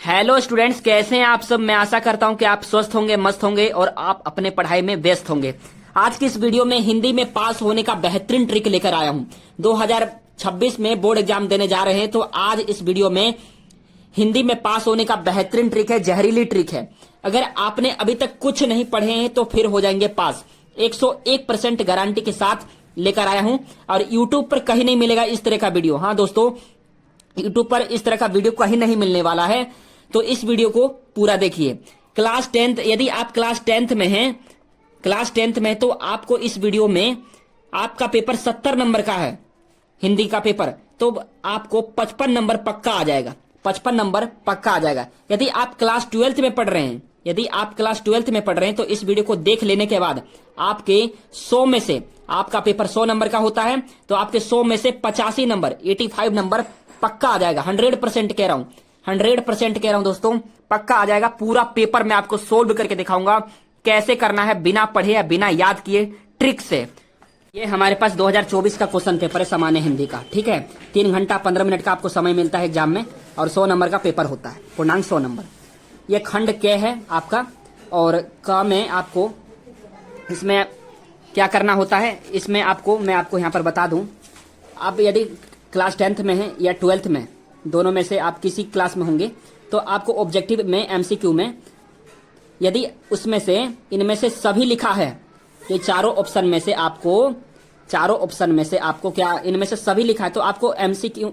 Hello students, कैसे हैं आप सब। मैं आशा करता हूं कि आप स्वस्थ होंगे, मस्त होंगे और आप अपने पढ़ाई में व्यस्त होंगे। आज की इस वीडियो में हिंदी में पास होने का बेहतरीन ट्रिक लेकर आया हूं। 2026 में बोर्ड एग्जाम देने जा रहे हैं, तो आज इस वीडियो में हिंदी में पास होने का बेहतरीन ट्रिक है, जहरीली ट्रिक है। अगर आपने अभी तक कुछ नहीं पढ़े हैं तो फिर हो जाएंगे पास। 101% गारंटी के साथ लेकर आया हूं और यूट्यूब पर कहीं नहीं मिलेगा इस तरह का वीडियो। हाँ दोस्तों, यूट्यूब पर इस तरह का वीडियो कहीं नहीं मिलने वाला है, तो इस वीडियो को पूरा देखिए। क्लास 10th, यदि आप क्लास 10th में हैं, क्लास 10th में, तो आपको इस वीडियो में आपका पेपर 70 नंबर का है, हिंदी का पेपर, तो आपको 55 नंबर पक्का आ जाएगा। 55 नंबर पक्का आ जाएगा। यदि आप क्लास 12th में पढ़ रहे हैं, यदि आप क्लास 12th में पढ़ रहे हैं, तो इस वीडियो को देख लेने के बाद आपके 100 में से, आपका पेपर 100 नंबर का होता है, तो आपके 100 में से 85 नंबर, 85 नंबर पक्का आ जाएगा। 100% कह रहा हूं, 100% कह रहा हूं दोस्तों, पक्का आ जाएगा। पूरा पेपर मैं आपको सोल्व करके दिखाऊंगा कैसे करना है, बिना पढ़े या बिना याद किए, ट्रिक से। ये हमारे पास 2024 का क्वेश्चन पेपर है, सामान्य हिंदी का। ठीक है, 3 घंटा 15 मिनट का आपको समय मिलता है एग्जाम में और 100 नंबर का पेपर होता है, पूर्णांक 100 नंबर। ये खंड क है आपका, और क में आपको इसमें क्या करना होता है, इसमें आपको मैं आपको यहां पर बता दूं। आप यदि क्लास 10th में है या 12th में, दोनों में से आप किसी क्लास में होंगे, तो आपको ऑब्जेक्टिव में एमसीक्यू में यदि उसमें से इनमें से सभी लिखा है, ये चारों ऑप्शन में से आपको, चारों ऑप्शन में से आपको क्या इनमें से सभी लिखा है, तो आपको एमसीक्यू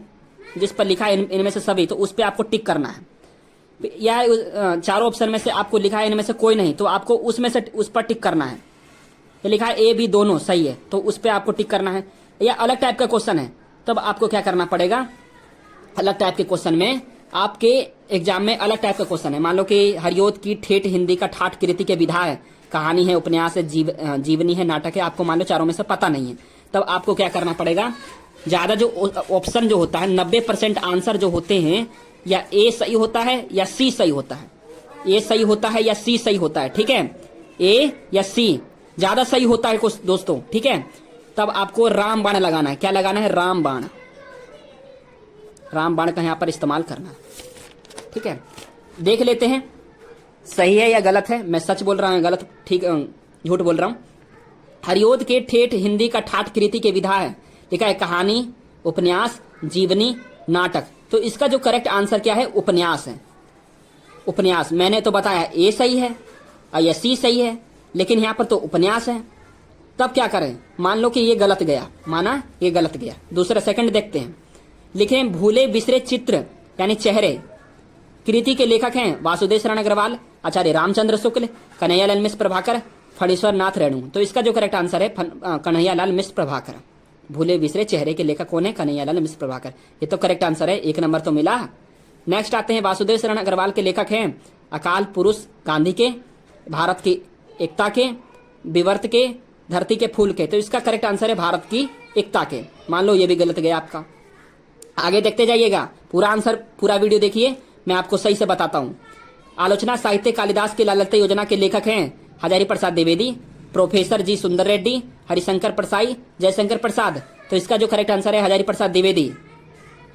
जिस पर लिखा है इनमें से सभी, तो उस पर आपको टिक करना है। या चारों ऑप्शन में से आपको लिखा है इनमें से कोई नहीं, तो आपको उसमें से उस पर टिक करना है। ये लिखा है ए बी दोनों सही है, तो उस पर आपको टिक करना है। या अलग टाइप का क्वेश्चन है, तब आपको क्या करना पड़ेगा, अलग टाइप के क्वेश्चन में, आपके एग्जाम में अलग टाइप का क्वेश्चन है। मान लो कि हरियोत की ठेठ हिंदी का ठाठ कृति के विधा है, कहानी है, उपन्यास है, जीवनी है, नाटक है, आपको मान लो चारों में से पता नहीं है, तब आपको क्या करना पड़ेगा, ज्यादा जो ऑप्शन जो होता है, 90% आंसर जो होते हैं, या ए सही होता है या सी सही होता है, ए सही होता है या सी सही होता है। ठीक है, ए या सी ज्यादा सही होता है कुछ दोस्तों। ठीक है, तब आपको राम बाण लगाना है। क्या लगाना है? राम बाण। राम बाण का यहां पर इस्तेमाल करना है। ठीक है, देख लेते हैं सही है या गलत है। मैं सच बोल रहा हूं, गलत, ठीक, झूठ बोल रहा हूं। हरियोद के ठेठ हिंदी का ठाठ कृति के विधा है, लिखा है कहानी, उपन्यास, जीवनी, नाटक। तो इसका जो करेक्ट आंसर क्या है? उपन्यास है। उपन्यास। मैंने तो बताया ए सही है या सी सही है, लेकिन यहां पर तो उपन्यास है। तब क्या करें? मान लो कि ये गलत गया, माना ये गलत गया। दूसरा सेकंड देखते हैं। लिखे भूले बिसरे चित्र यानी चेहरे, कृति के लेखक हैं वासुदेव शरण अग्रवाल, आचार्य रामचंद्र शुक्ल, कन्हैयालाल मिश्र प्रभाकर, फणीश्वर नाथ रेणु। तो इसका जो करेक्ट आंसर है कन्हैयालाल मिश्र प्रभाकर। भूले बिसरे चेहरे के लेखक कौन है? कन्हैयालाल मिश्र प्रभाकर। ये तो करेक्ट आंसर है, 1 नंबर तो मिला। नेक्स्ट आते हैं, वासुदेव शरण अग्रवाल के लेखक हैं अकाल पुरुष गांधी के, भारत की एकता के, विवर्त के, धरती के फूल के। तो इसका करेक्ट आंसर है भारत की एकता के। मान लो ये भी गलत गया आपका। आगे देखते जाइएगा, पूरा आंसर, पूरा वीडियो देखिए, मैं आपको सही से बताता हूं। आलोचना साहित्य कालिदास की लालते योजना के लेखक हैं हजारी प्रसाद द्विवेदी, प्रोफेसर जी सुंदर रेड्डी, हरिशंकर प्रसाई, जयशंकर प्रसाद। तो इसका जो करेक्ट आंसर है हजारी प्रसाद द्विवेदी।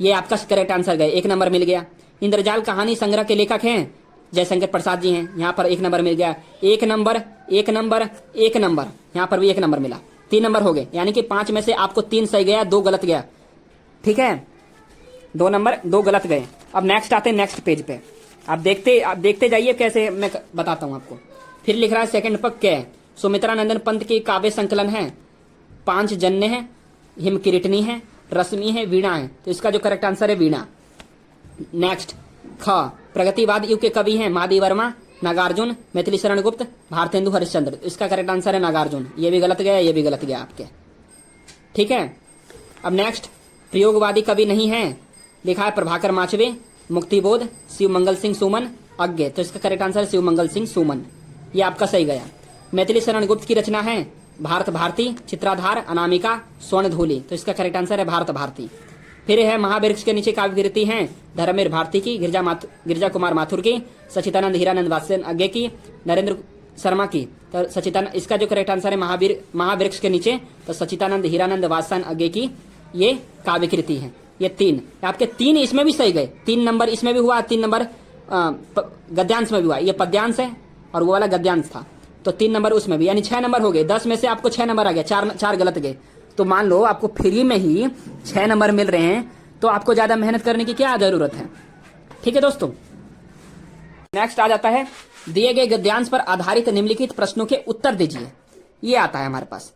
ये आपका करेक्ट आंसर गए, 1 नंबर मिल गया। इंद्रजाल कहानी संग्रह के लेखक हैं जयशंकर प्रसाद जी हैं, यहाँ पर 1 नंबर मिल गया। 1 नंबर, 1 नंबर, 1 नंबर, यहाँ पर भी 1 नंबर मिला। 3 नंबर हो गए, यानी कि 5 में से आपको 3 सही गया, 2 गलत गया। ठीक है, 2 नंबर, 2 गलत गए। अब नेक्स्ट आते हैं, नेक्स्ट पेज पे आप देखते जाइए कैसे मैं बताता हूं आपको। फिर लिख रहा है सेकंड पक के सुमित्रा नंदन पंत की काव्य संकलन है, 5 जन्य है, हिमकिरीटनी है, रश्मि है, वीणा है। तो इसका जो करेक्ट आंसर है वीणा। नेक्स्ट ख प्रगतिवाद युग के कवि हैं महादेव वर्मा, नागार्जुन, मैथिली शरण गुप्त, भारतेंदु हरिश्चंद्र। तो इसका करेक्ट आंसर है नागार्जुन। ये भी गलत गया, ये भी गलत गया आपके। ठीक है, अब नेक्स्ट प्रयोगवादी कवि नहीं है, लिखा है प्रभाकर माचवे, मुक्तिबोध, शिव मंगल सिंह सुमन, अज्ञे। तो इसका करेक्ट आंसर है शिव मंगल सिंह सुमन। ये आपका सही गया। मैथिली शरण गुप्त की रचना है भारत भारती, चित्राधार, अनामिका, स्वर्ण धूलि। तो इसका करेक्ट आंसर है भारत भारती। फिर है महावृक्ष के नीचे काव्य कृति हैं धर्मेर भारती की, गिरजा कुमार माथुर की, सचिदानंद हीरानंद वात्स्यन अज्ञे की, नरेंद्र शर्मा की। तो सचिदानंद, इसका जो करेक्ट आंसर है महावृक्ष के नीचे, तो सचिदानंद हीरानंद वात्स्यन अज्ञे की ये काव्य कृति है। ये 3 आपके 3 इसमें भी सही गए, 3 नंबर इसमें भी हुआ, 3 नंबर गद्यांश में भी हुआ, ये पद्यांश है और वो वाला गद्यांश था, तो 3 नंबर उसमें भी, यानी 6 नंबर हो गए। 10 में से आपको 6 नंबर आ गया, चार गलत गए। तो मान लो आपको फ्री में ही 6 नंबर मिल रहे हैं, तो आपको ज्यादा मेहनत करने की क्या जरूरत है। ठीक है दोस्तों, नेक्स्ट आ जाता है, दिए गए गद्यांश पर आधारित निम्नलिखित प्रश्नों के उत्तर दीजिए। ये आता है हमारे पास।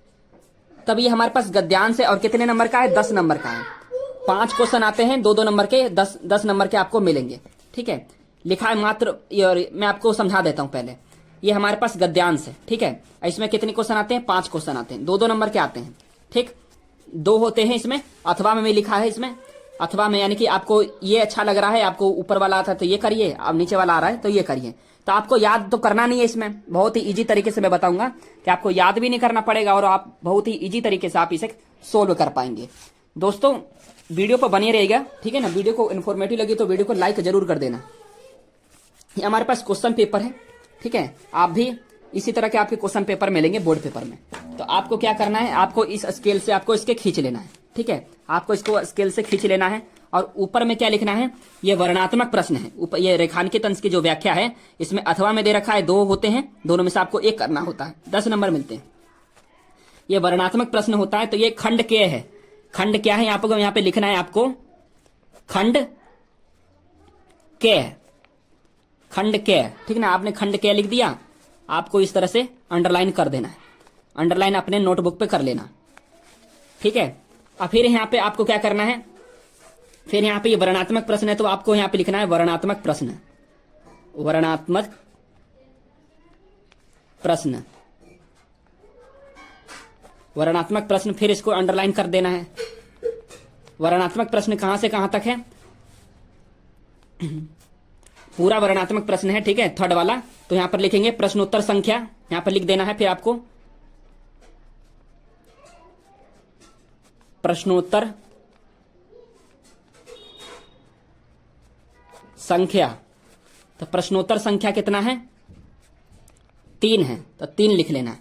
तब ये हमारे पास गद्यांश है और कितने नंबर का है, 10 नंबर का है। 5 क्वेश्चन आते हैं, 2-2 नंबर के, 10 नंबर के आपको मिलेंगे। ठीक है, लिखा है मात्र, मैं आपको समझा देता हूं पहले। ये हमारे पास गद्यांश है, ठीक है। इसमें कितने क्वेश्चन आते हैं, 5 क्वेश्चन आते हैं, 2-2 नंबर के आते हैं। ठीक, 2 होते हैं इसमें, अथवा में भी लिखा है इसमें, अथवा में यानी कि आपको ये अच्छा लग रहा है, आपको ऊपर वाला आता है तो ये करिए, अब नीचे वाला आ रहा है तो ये करिए। तो आपको याद तो करना नहीं है, इसमें बहुत ही इजी तरीके से मैं बताऊंगा कि आपको याद भी नहीं करना पड़ेगा और आप बहुत ही इजी तरीके से आप इसे सोल्व कर पाएंगे। दोस्तों वीडियो पर बने रहेगा, ठीक है ना। वीडियो को इन्फॉर्मेटिव लगी तो वीडियो को लाइक जरूर कर देना। ये हमारे पास क्वेश्चन पेपर है, ठीक है। आप भी इसी तरह के आपके क्वेश्चन पेपर मिलेंगे बोर्ड पेपर में। तो आपको क्या करना है, आपको इस स्केल से आपको इसके खींच लेना है, ठीक है। आपको इसको स्केल से खींच लेना है और ऊपर में क्या लिखना है, ये वर्णात्मक प्रश्न है। ऊपर ये रेखांकित अंश की जो व्याख्या है, इसमें अथवा में दे रखा है 2 होते हैं, दोनों में से आपको 1 करना होता है, 10 नंबर मिलते हैं। ये वर्णात्मक प्रश्न होता है। तो ये खंड के है, खंड क्या है आपको यहाँ पे लिखना है, आपको खंड के, खंड के, ठीक ना। आपने खंड के लिख दिया, आपको इस तरह से अंडरलाइन कर देना है, अंडरलाइन अपने नोटबुक पे कर लेना, ठीक है। और फिर यहाँ पे आपको क्या करना है, फिर यहाँ पे ये वर्णात्मक प्रश्न है तो आपको यहाँ पे लिखना है वर्णात्मक प्रश्न, वर्णात्मक प्रश्न, वर्णात्मक प्रश्न, फिर इसको अंडरलाइन कर देना है। वर्णात्मक प्रश्न कहां से कहां तक है, पूरा वर्णात्मक प्रश्न है, ठीक है, 3rd वाला। तो यहां पर लिखेंगे प्रश्नोत्तर संख्या, यहां पर लिख देना है। फिर आपको प्रश्नोत्तर संख्या, तो प्रश्नोत्तर संख्या कितना है, 3 है, तो 3 लिख लेना।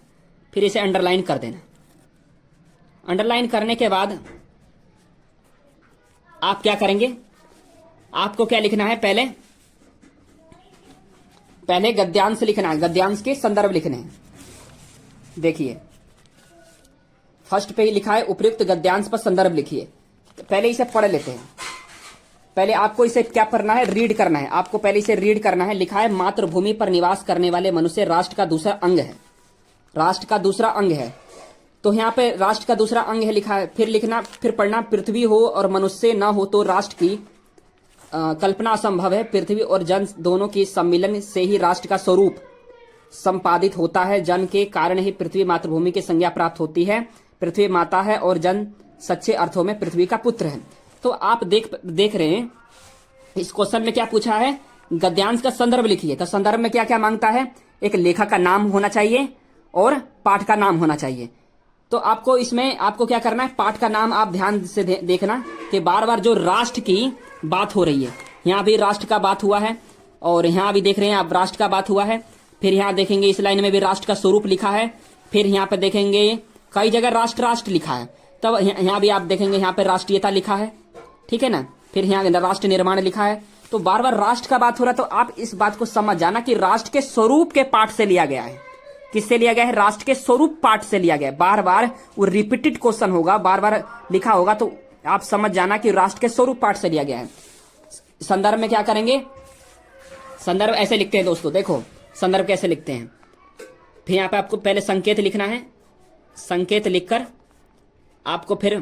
फिर इसे अंडरलाइन कर देना। अंडरलाइन करने के बाद आप क्या करेंगे, आपको क्या लिखना है, पहले गद्यांश लिखना है, गद्यांश के संदर्भ लिखने हैं। देखिए फर्स्ट पे ही लिखा है उपयुक्त गद्यांश पर संदर्भ लिखिए। पहले इसे पढ़ लेते हैं। पहले आपको इसे क्या करना है, रीड करना है। आपको पहले इसे रीड करना है। लिखा है मातृभूमि पर निवास करने वाले मनुष्य राष्ट्र का दूसरा अंग है, राष्ट्र का दूसरा अंग है। तो यहाँ पे राष्ट्र का दूसरा अंग है लिखा है। फिर लिखना, फिर पढ़ना, पृथ्वी हो और मनुष्य न हो तो राष्ट्र की कल्पना असंभव है। पृथ्वी और जन दोनों की सम्मिलन से ही राष्ट्र का स्वरूप संपादित होता है। जन के कारण ही पृथ्वी मातृभूमि की संज्ञा प्राप्त होती है। पृथ्वी माता है और जन सच्चे अर्थों में पृथ्वी का पुत्र है। तो आप देख रहे हैं इस क्वेश्चन में क्या पूछा है, गद्यांश का संदर्भ लिखिए। तो संदर्भ में क्या क्या मांगता है, एक लेखक का नाम होना चाहिए और पाठ का नाम होना चाहिए। तो आपको इसमें आपको क्या करना है, पाठ का नाम आप ध्यान से देखना कि बार बार जो राष्ट्र की बात हो रही है, यहाँ भी राष्ट्र का बात हुआ है और यहाँ भी देख रहे हैं आप राष्ट्र का बात हुआ है। फिर यहाँ देखेंगे इस लाइन में भी राष्ट्र का स्वरूप लिखा है। फिर यहाँ पे देखेंगे कई जगह राष्ट्र राष्ट्र लिखा है। तब यहाँ भी आप देखेंगे यहाँ पे राष्ट्रीयता लिखा है, ठीक है ना। फिर यहाँ राष्ट्र निर्माण लिखा है। तो बार बार राष्ट्र का बात हो रहा है। तो आप इस बात को समझ जाना कि राष्ट्र के स्वरूप के पाठ से लिया गया है। किससे लिया गया है, राष्ट्र के स्वरूप पाठ से लिया गया है। बार बार वो रिपीटेड क्वेश्चन होगा, बार बार लिखा होगा, तो आप समझ जाना कि राष्ट्र के स्वरूप पाठ से लिया गया है। संदर्भ में क्या करेंगे, संदर्भ ऐसे लिखते हैं दोस्तों, देखो संदर्भ कैसे लिखते हैं। फिर यहाँ पे आपको पहले संकेत लिखना है। संकेत लिखकर आपको फिर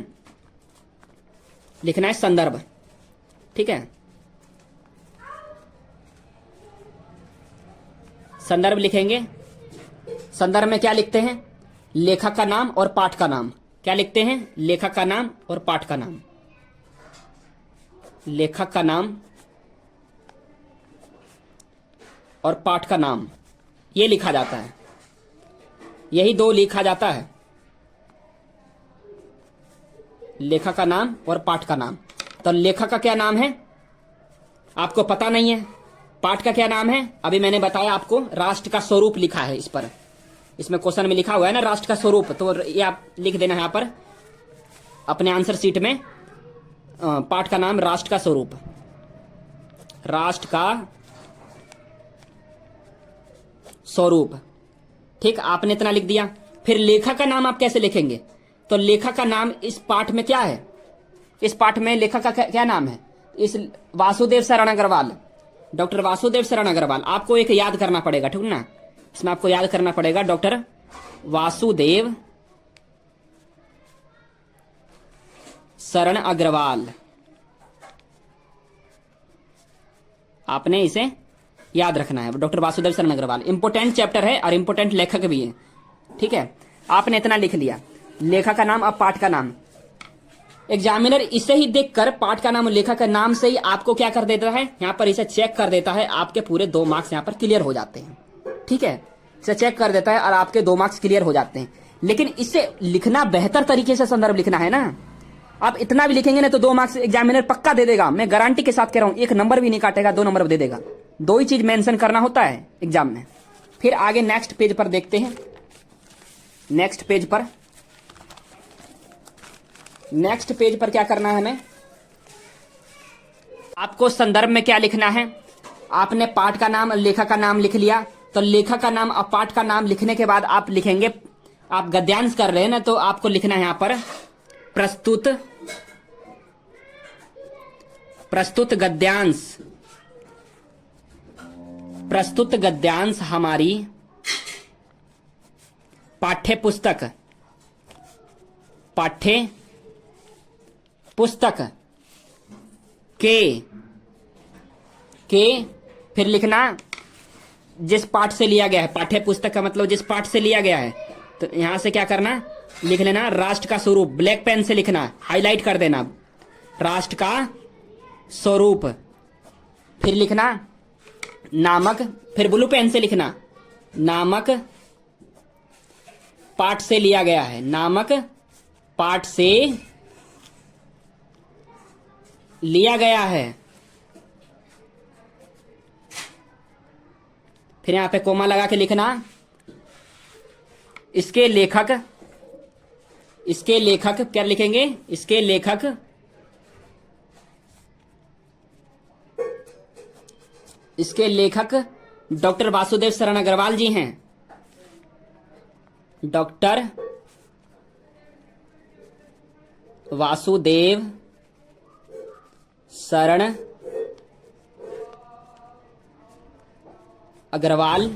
लिखना है संदर्भ, ठीक है। संदर्भ लिखेंगे। संदर्भ में क्या लिखते हैं, लेखक का नाम और पाठ का नाम। क्या लिखते हैं, लेखक का नाम और पाठ का नाम। लेखक का नाम और पाठ का नाम, ये लिखा जाता है। यही 2 लिखा जाता है, लेखक का नाम और पाठ का नाम। तो लेखक का क्या नाम है आपको पता नहीं है, पाठ का क्या नाम है अभी मैंने बताया आपको। राष्ट्र का स्वरूप लिखा है इस पर, इसमें क्वेश्चन में लिखा हुआ है ना राष्ट्र का स्वरूप। तो ये आप लिख देना यहाँ पर अपने आंसर शीट में, पाठ का नाम राष्ट्र का स्वरूप, राष्ट्र का स्वरूप। ठीक, आपने इतना लिख दिया। फिर लेखक का नाम आप कैसे लिखेंगे? तो लेखक का नाम इस पाठ में क्या है? इस पाठ में लेखक का क्या नाम है? इस वासुदेव शरण अग्रवाल, डॉक्टर वासुदेव शरण अग्रवाल। आपको एक याद करना पड़ेगा, ठीक ना? इसमें आपको याद करना पड़ेगा डॉक्टर वासुदेव शरण अग्रवाल। आपने इसे याद रखना है, डॉक्टर वासुदेव शरण अग्रवाल। इंपोर्टेंट चैप्टर है और इंपोर्टेंट लेखक भी है। ठीक है, आपने इतना लिख लिया, लेखक का नाम। अब पाठ का नाम। एग्जामिनर इसे ही देखकर, पाठ का नाम और लेखक का नाम से ही आपको क्या कर देता है, यहां पर इसे चेक कर देता है। आपके पूरे 2 मार्क्स यहां पर क्लियर हो जाते हैं। ठीक है, इसे चेक कर देता है और आपके 2 मार्क्स क्लियर हो जाते हैं। लेकिन इसे लिखना बेहतर तरीके से संदर्भ लिखना है ना। आप इतना भी लिखेंगे ना तो 2 मार्क्स एग्जामिनर पक्का दे देगा। मैं गारंटी के साथ कह रहा हूं, 1 नंबर भी नहीं काटेगा, 2 नंबर दे देगा। 2 ही चीज मेंशन करना होता है एग्जाम में। फिर आगे नेक्स्ट पेज पर देखते हैं। नेक्स्ट पेज पर क्या करना है हमें? आपको संदर्भ में क्या लिखना है? आपने पाठ का नाम और लेखक का नाम लिख लिया। तो लेखक का नाम और पाठ का नाम लिखने के बाद आप लिखेंगे, आप गद्यांश कर रहे हैं ना, तो आपको लिखना है यहां पर प्रस्तुत गद्यांश हमारी पाठ्य पुस्तक के फिर लिखना जिस पाठ से लिया गया है। पाठ्य पुस्तक का मतलब जिस पाठ से लिया गया है। तो यहां से क्या करना, लिख लेना राष्ट्र का स्वरूप। ब्लैक पेन से लिखना, हाईलाइट कर देना राष्ट्र का स्वरूप। फिर लिखना नामक, फिर ब्लू पेन से लिखना नामक पाठ से लिया गया है। नामक पाठ से लिया गया है। फिर यहां पे कोमा लगा के लिखना इसके लेखक क्या लिखेंगे? इसके लेखक डॉक्टर वासुदेव शरण अग्रवाल जी हैं। डॉक्टर वासुदेव शरण अग्रवाल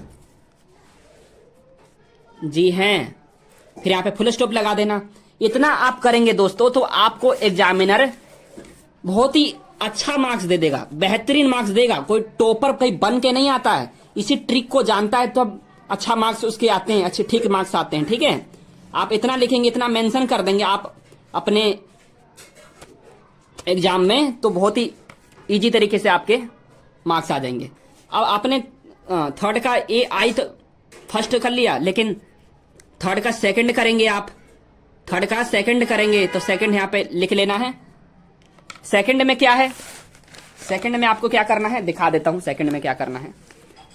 जी हैं। फिर यहां पे फुल स्टॉप लगा देना। इतना आप करेंगे दोस्तों तो आपको एग्जामिनर बहुत ही अच्छा मार्क्स दे देगा, बेहतरीन मार्क्स देगा। कोई टॉपर कहीं बन के नहीं आता है, इसी ट्रिक को जानता है तो अच्छा मार्क्स उसके आते हैं, अच्छे ठीक मार्क्स आते हैं। ठीक है, आप इतना लिखेंगे, इतना मेंशन कर देंगे आप अपने एग्जाम में, तो बहुत ही इजी तरीके से आपके मार्क्स आ जाएंगे। अब आपने थर्ड का आई तो फर्स्ट कर लिया, लेकिन थर्ड का सेकंड करेंगे आप। थर्ड का सेकंड करेंगे तो सेकंड यहां पे लिख लेना है। सेकंड में क्या है? सेकंड में आपको क्या करना है, दिखा देता हूं सेकंड में क्या करना है।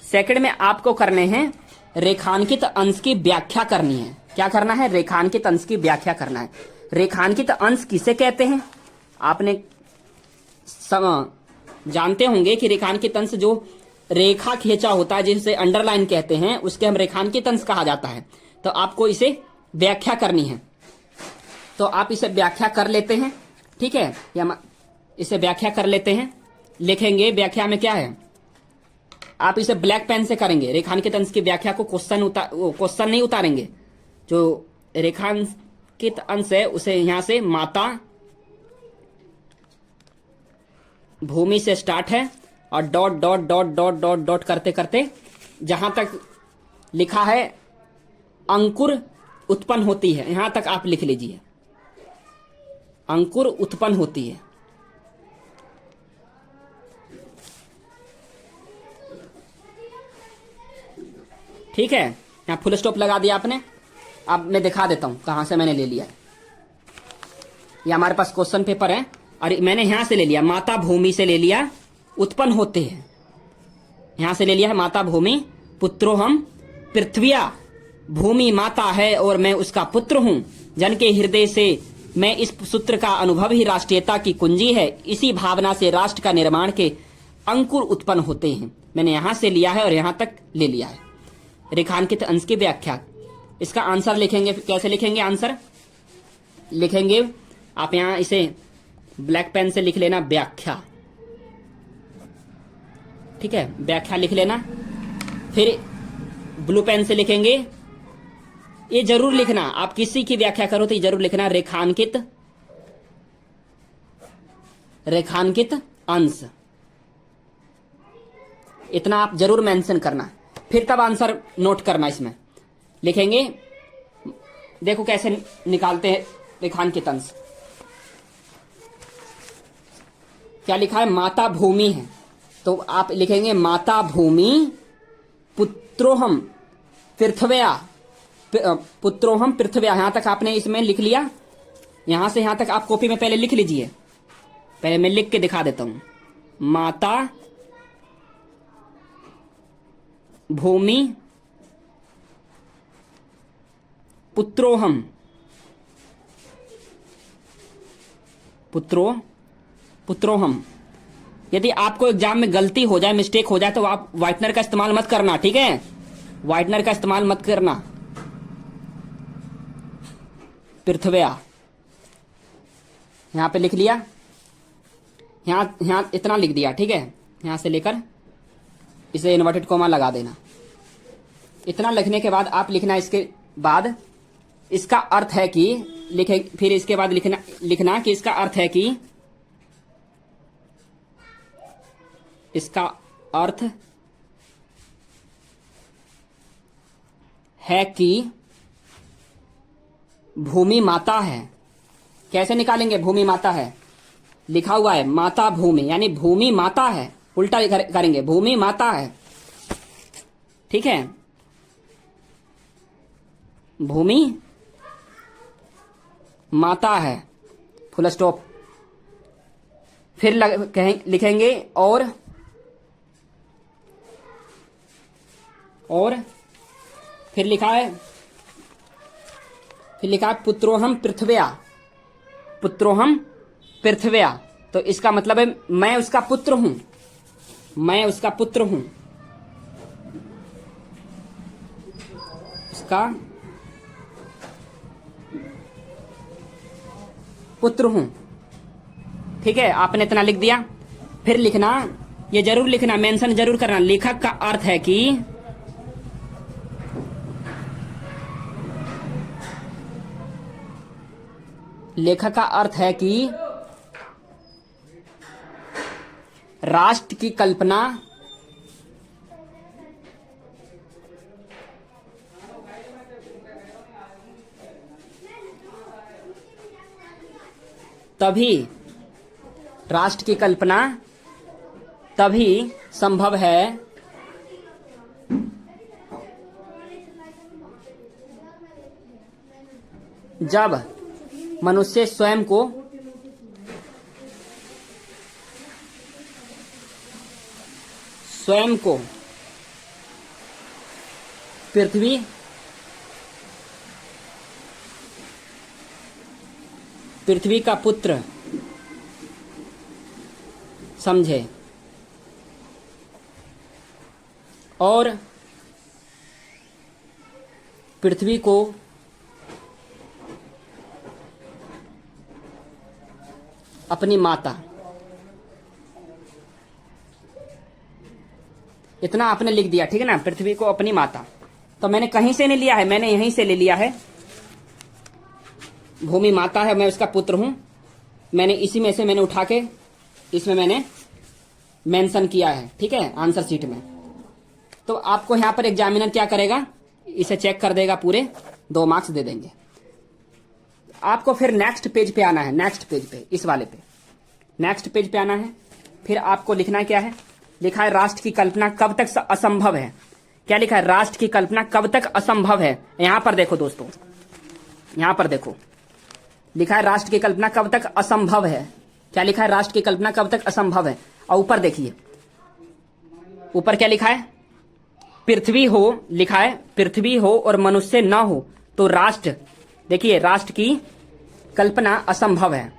सेकंड में आपको करने हैं रेखांकित अंश की व्याख्या करनी है। क्या करना है? रेखांकित अंश की व्याख्या करना है। रेखांकित अंश किसे कहते हैं? आपने जानते होंगे कि रेखांकित अंश जो रेखा खींचा होता है, जिसे अंडरलाइन कहते हैं, उसके हम रेखांकित अंश कहा जाता है। तो आपको इसे व्याख्या करनी है, तो आप इसे व्याख्या कर लेते हैं। ठीक है, या इसे व्याख्या कर लेते हैं। लिखेंगे व्याख्या में क्या है, आप इसे ब्लैक पेन से करेंगे। रेखांकित अंश की व्याख्या को क्वेश्चन नहीं उतारेंगे। जो रेखांकित अंश है उसे यहां से माता भूमि से स्टार्ट है और dot dot dot dot dot dot करते करते जहां तक लिखा है अंकुर उत्पन्न होती है, यहां तक आप लिख लीजिए। अंकुर उत्पन्न होती है। ठीक है, यहां फुल स्टॉप लगा दिया आपने। अब मैं दिखा देता हूं कहां से मैंने ले लिया है। ये हमारे पास क्वेश्चन पेपर है और मैंने यहां से ले लिया, माता भूमि से ले लिया, उत्पन्न होते हैं। यहां से ले लिया है माता भूमि, पुत्रो हम पृथ्विया, भूमि माता है और मैं उसका पुत्र हूं। जन के हृदय से मैं इस सूत्र का अनुभव ही राष्ट्रीयता की कुंजी है। इसी भावना से राष्ट्र का निर्माण के अंकुर उत्पन्न होते हैं। मैंने यहां से लिया है और यहां तक ले लिया है। रेखांकित अंश की व्याख्या। इसका आंसर लिखेंगे, कैसे लिखेंगे आंसर? लिखेंगे आप यहां इसे ब्लैक पेन से लिख लेना, व्याख्या। ठीक है, व्याख्या लिख लेना। फिर ब्लू पेन से लिखेंगे, ये जरूर लिखना, आप किसी की व्याख्या करो तो ये जरूर लिखना, रेखांकित अंश। इतना आप जरूर मेंशन करना, फिर तब आंसर नोट करना। इसमें लिखेंगे, देखो कैसे निकालते हैं रेखांकित अंश। क्या लिखा है? माता भूमि है, तो आप लिखेंगे माता भूमि पुत्रोहम पृथ्व्या, पुत्रोहम पृथ्व्या। यहां तक आपने इसमें लिख लिया, यहां से यहां तक आप कॉपी में पहले लिख लीजिए। पहले मैं लिख के दिखा देता हूं। माता भूमि पुत्रोहम, पुत्रोहम। यदि आपको एग्जाम में गलती हो जाए, मिस्टेक हो जाए, तो आप व्हाइटनर का इस्तेमाल मत करना, ठीक है? व्हाइटनर का इस्तेमाल मत करना। पृथ्व्या यहां पे लिख लिया, यहां इतना लिख दिया, ठीक है? यहां से लेकर इसे इन्वर्टेड कॉमा लगा देना। इतना लिखने के बाद आप लिखना, इसके बाद इसका अर्थ है कि लिखे, फिर इसके बाद लिखना कि इसका अर्थ है कि, इसका अर्थ है कि भूमि माता है। कैसे निकालेंगे? भूमि माता है, लिखा हुआ है माता भूमि, यानी भूमि माता है। उल्टा करेंगे, भूमि माता है, ठीक है? भूमि माता है, फुल स्टॉप। फिर लिखेंगे और फिर लिखा है पुत्रोहम पृथ्व्या, पुत्रोहम पृथ्व्या। तो इसका मतलब है मैं उसका पुत्र हूं, मैं उसका पुत्र हूं, उसका पुत्र हूं, ठीक है? आपने इतना लिख दिया। फिर लिखना, ये जरूर लिखना, मेंशन जरूर करना, लेखक का अर्थ है कि, लेखक का अर्थ है कि राष्ट्र की कल्पना तभी, राष्ट्र की कल्पना तभी संभव है जब मनुष्य स्वयं को पृथ्वी का पुत्र समझे और पृथ्वी को अपनी माता। इतना आपने लिख दिया, ठीक है ना? पृथ्वी को अपनी माता। तो मैंने कहीं से नहीं लिया है, मैंने यहीं से ले लिया है। भूमि माता है, मैं उसका पुत्र हूं। मैंने इसी में से मैंने उठा के इसमें मैंने मेंशन किया है, ठीक है? आंसर शीट में। तो आपको यहां पर एग्जामिनर क्या करेगा? इसे चेक कर देगा, पूरे 2 मार्क्स दे देंगे आपको। फिर नेक्स्ट पेज पे आना है, नेक्स्ट पेज पे, इस वाले पे नेक्स्ट पेज पे आना है। फिर आपको लिखना क्या है? लिखा है राष्ट्र की कल्पना कब तक असंभव है। क्या लिखा है? राष्ट्र की कल्पना कब तक असंभव है। यहां पर देखो दोस्तों, यहां पर देखो, लिखा है राष्ट्र की कल्पना कब तक असंभव है। क्या लिखा है? राष्ट्र की कल्पना कब तक असंभव है। और ऊपर देखिए, ऊपर क्या लिखा है? पृथ्वी हो, लिखा है पृथ्वी हो और मनुष्य न हो तो राष्ट्र, देखिए राष्ट्र की कल्पना असंभव है।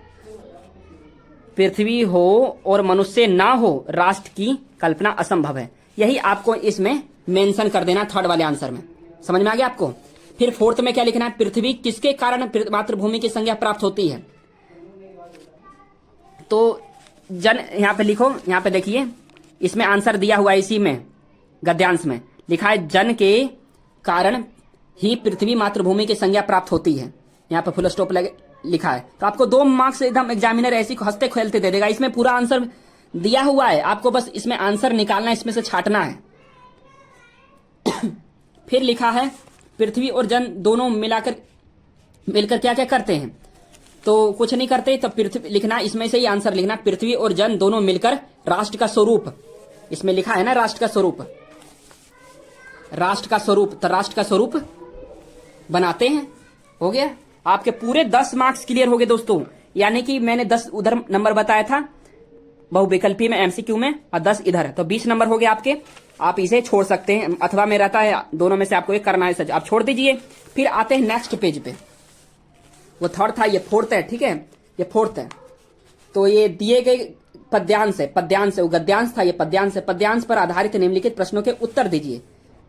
पृथ्वी हो और मनुष्य ना हो, राष्ट्र की कल्पना असंभव है। यही आपको इसमें मेंशन कर देना थर्ड वाले आंसर में। समझ में आ गया आपको? फिर फोर्थ में क्या लिखना है, पृथ्वी किसके कारण मातृभूमि की संज्ञा प्राप्त होती है। तो जन यहां पे लिखो, यहां पे देखिए इसमें आंसर दिया हुआ है, इसी में गद्यांश में लिखा है जन के कारण ही पृथ्वी मातृभूमि की संज्ञा प्राप्त होती है। यहाँ पे फुल स्टॉप लिखा है। तो आपको 2 मार्क्स एकदम एग्जामिनर ऐसी हंसते खेलते दे देगा। इसमें पूरा आंसर दिया हुआ है, आपको बस इसमें आंसर निकालना है, इसमें से छाटना है। फिर लिखा है पृथ्वी और जन दोनों मिलकर क्या क्या करते हैं। तो कुछ नहीं करते, तो पृथ्वी लिखना, इसमें से ही आंसर लिखना, पृथ्वी और जन दोनों मिलकर राष्ट्र का स्वरूप, इसमें लिखा है ना राष्ट्र का स्वरूप, राष्ट्र का स्वरूप, तो राष्ट्र का स्वरूप बनाते हैं। हो गया, आपके पूरे 10 मार्क्स क्लियर हो गए दोस्तों। यानी कि मैंने 10 उधर नंबर बताया था बहुविकल्पी में एमसीक्यू में, और 10 इधर, तो 20 नंबर हो गए आपके। आप इसे छोड़ सकते हैं, अथवा में रहता है दोनों में से आपको एक करना है, सच आप छोड़ दीजिए। फिर आते हैं नेक्स्ट पेज पे, वो थर्ड था, ये फोर्थ है, ठीक है, ये फोर्थ है। तो ये दिए गए पद्यांश है, वो गद्यांश था, ये पद्यांश है। पद्यांश पर आधारित निम्नलिखित प्रश्नों के उत्तर दीजिए।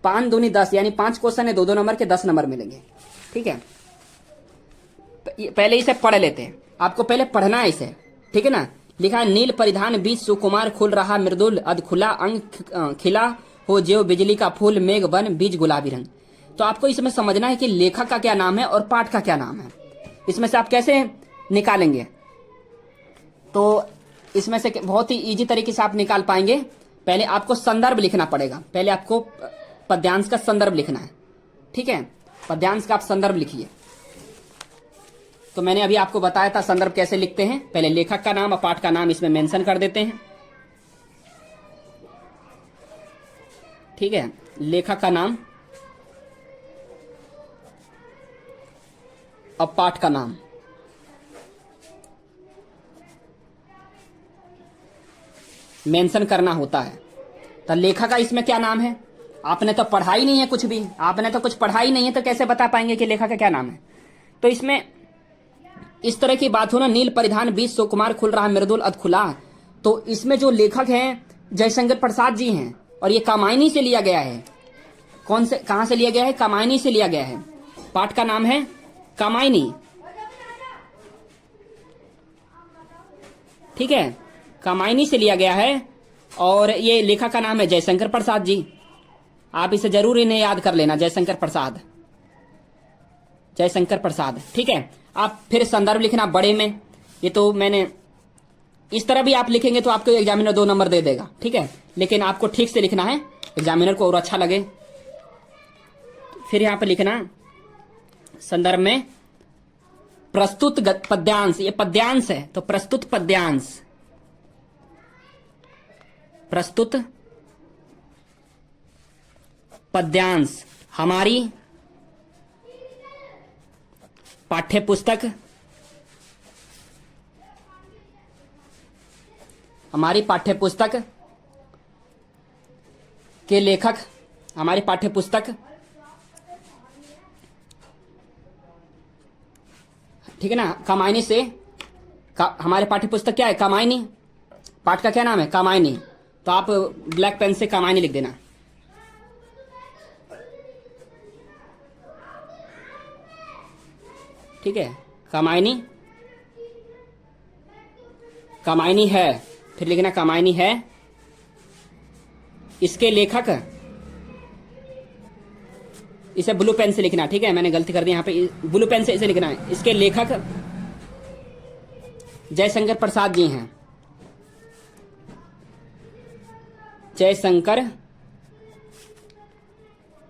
5 दूनी 10, यानी 5 क्वेश्चन है, 2-2 नंबर के 10 नंबर मिलेंगे। ठीक है, पहले इसे पढ़ लेते हैं, आपको पहले पढ़ना है इसे, ठीक है ना। लिखा है नील परिधान बीज सुकुमार खुल रहा मृदुल अधखुला अंग खिला हो ज्यो बिजली का फूल मेघ बन बीज गुलाबी रंग। तो आपको इसमें समझना है कि लेखक का क्या नाम है और पाठ का क्या नाम है। इसमें से आप कैसे निकालेंगे, तो इसमें से बहुत ही इजी तरीके से आप निकाल पाएंगे। पहले आपको संदर्भ लिखना पड़ेगा, पहले आपको पद्यांश का संदर्भ लिखना है, ठीक है। पद्यांश का आप संदर्भ लिखिए। तो मैंने अभी आपको बताया था संदर्भ कैसे लिखते हैं। पहले लेखक का नाम और पाठ का नाम इसमें मेंशन कर देते हैं, ठीक है। लेखक का नाम और पाठ का नाम, मेंशन करना होता है। तो लेखक का इसमें क्या नाम है, आपने तो पढ़ा ही नहीं है कुछ भी, आपने तो कुछ पढ़ा ही नहीं है, तो कैसे बता पाएंगे कि लेखक का क्या नाम है। तो इसमें इस तरह की बात हो ना, नील परिधान बीज सुकुमार खुल रहा मृदुल अधखुला, तो इसमें जो लेखक हैं जयशंकर प्रसाद जी हैं, और ये कामायनी से लिया गया है। कौन से, कहां से लिया गया है, कामायनी से लिया गया है। पाठ का नाम है कामायनी, ठीक है, कामायनी से लिया गया है। और ये लेखक का नाम है जयशंकर प्रसाद जी। आप इसे जरूर इन्हें याद कर लेना, जयशंकर प्रसाद, जयशंकर प्रसाद, ठीक है। आप फिर संदर्भ लिखना बड़े में, ये तो मैंने इस तरह भी आप लिखेंगे तो आपको एग्जामिनर 2 नंबर दे देगा, ठीक है। लेकिन आपको ठीक से लिखना है, एग्जामिनर को और अच्छा लगे। फिर यहां पर लिखना संदर्भ में प्रस्तुत पद्यांश, ये पद्यांश है तो प्रस्तुत पद्यांश, प्रस्तुत पद्यांश हमारी पाठ्य पुस्तक, हमारी पाठ्य पुस्तक के लेखक, हमारी पाठ्य पुस्तक, ठीक है ना, कामायनी से हमारे पाठ्य पुस्तक क्या है, कामायनी। पाठ का क्या नाम है, कामायनी। तो आप ब्लैक पेन से कामायनी लिख देना, ठीक है। कामायनी, कामायनी है, फिर लिखना कामायनी है। इसके लेखक, इसे ब्लू पेन से लिखना, ठीक है, मैंने गलती कर दी यहाँ पे, ब्लू पेन से इसे लिखना है। इसके लेखक जयशंकर प्रसाद जी हैं, जयशंकर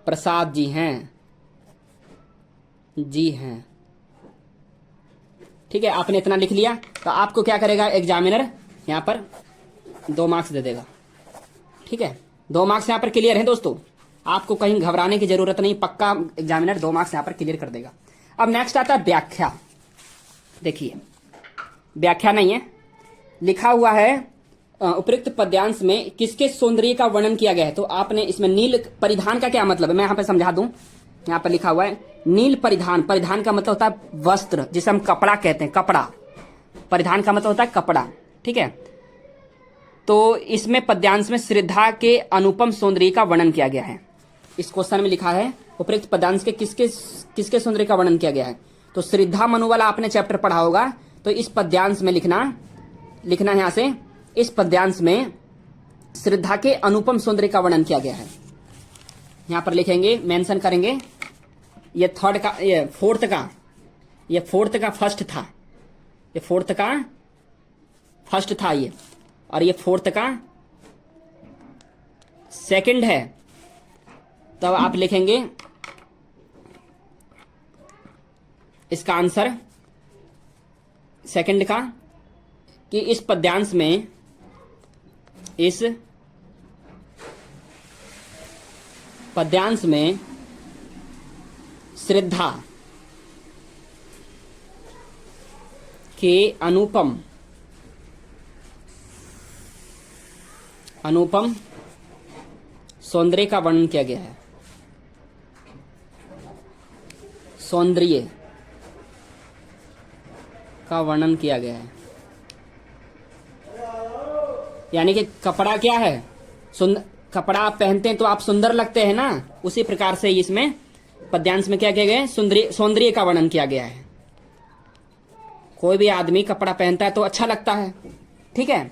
प्रसाद जी हैं, जी हैं, ठीक है। आपने इतना लिख लिया तो आपको क्या करेगा एग्जामिनर, यहां पर 2 मार्क्स दे देगा, ठीक है। 2 मार्क्स यहां पर क्लियर है दोस्तों, आपको कहीं घबराने की जरूरत नहीं, पक्का एग्जामिनर 2 मार्क्स यहां पर क्लियर कर देगा। अब नेक्स्ट आता है व्याख्या। देखिए व्याख्या नहीं है, लिखा हुआ है उपयुक्त पद्यांश में किसके सौंदर्य का वर्णन किया गया है। तो आपने इसमें नील परिधान का क्या मतलब है, मैं यहां पर समझा दूं। यहां पर लिखा हुआ है नील परिधान, परिधान का मतलब होता है वस्त्र, जिसे हम कपड़ा कहते हैं, कपड़ा। परिधान का मतलब होता है कपड़ा, ठीक है। तो इसमें पद्यांश में श्रद्धा के अनुपम सौंदर्य का वर्णन किया गया है। इस क्वेश्चन में लिखा है उपयुक्त पद्यांश के किसके किसके सौंदर्य का वर्णन किया गया है। तो श्रद्धा मनु वाला आपने चैप्टर पढ़ा होगा, तो इस पद्यांश में लिखना है यहां से, इस पद्यांश में श्रद्धा के अनुपम सौंदर्य का वर्णन किया गया है। यहां पर लिखेंगे, मेंशन करेंगे, ये थर्ड का, ये फोर्थ का फर्स्ट था, ये फोर्थ का फर्स्ट था ये, और ये फोर्थ का सेकंड है। तब आप लिखेंगे इसका आंसर सेकंड का, कि इस पद्यांश में, इस पद्यांश में श्रद्धा के अनुपम सौंदर्य का वर्णन किया गया है। सौंदर्य का वर्णन किया गया है, यानी कि कपड़ा क्या है, कपड़ा आप पहनते हैं तो आप सुंदर लगते हैं ना, उसी प्रकार से इसमें पद्यांश में क्या किया गया है, सौंदर्य का वर्णन किया गया है। कोई भी आदमी कपड़ा पहनता है तो अच्छा लगता है, ठीक है।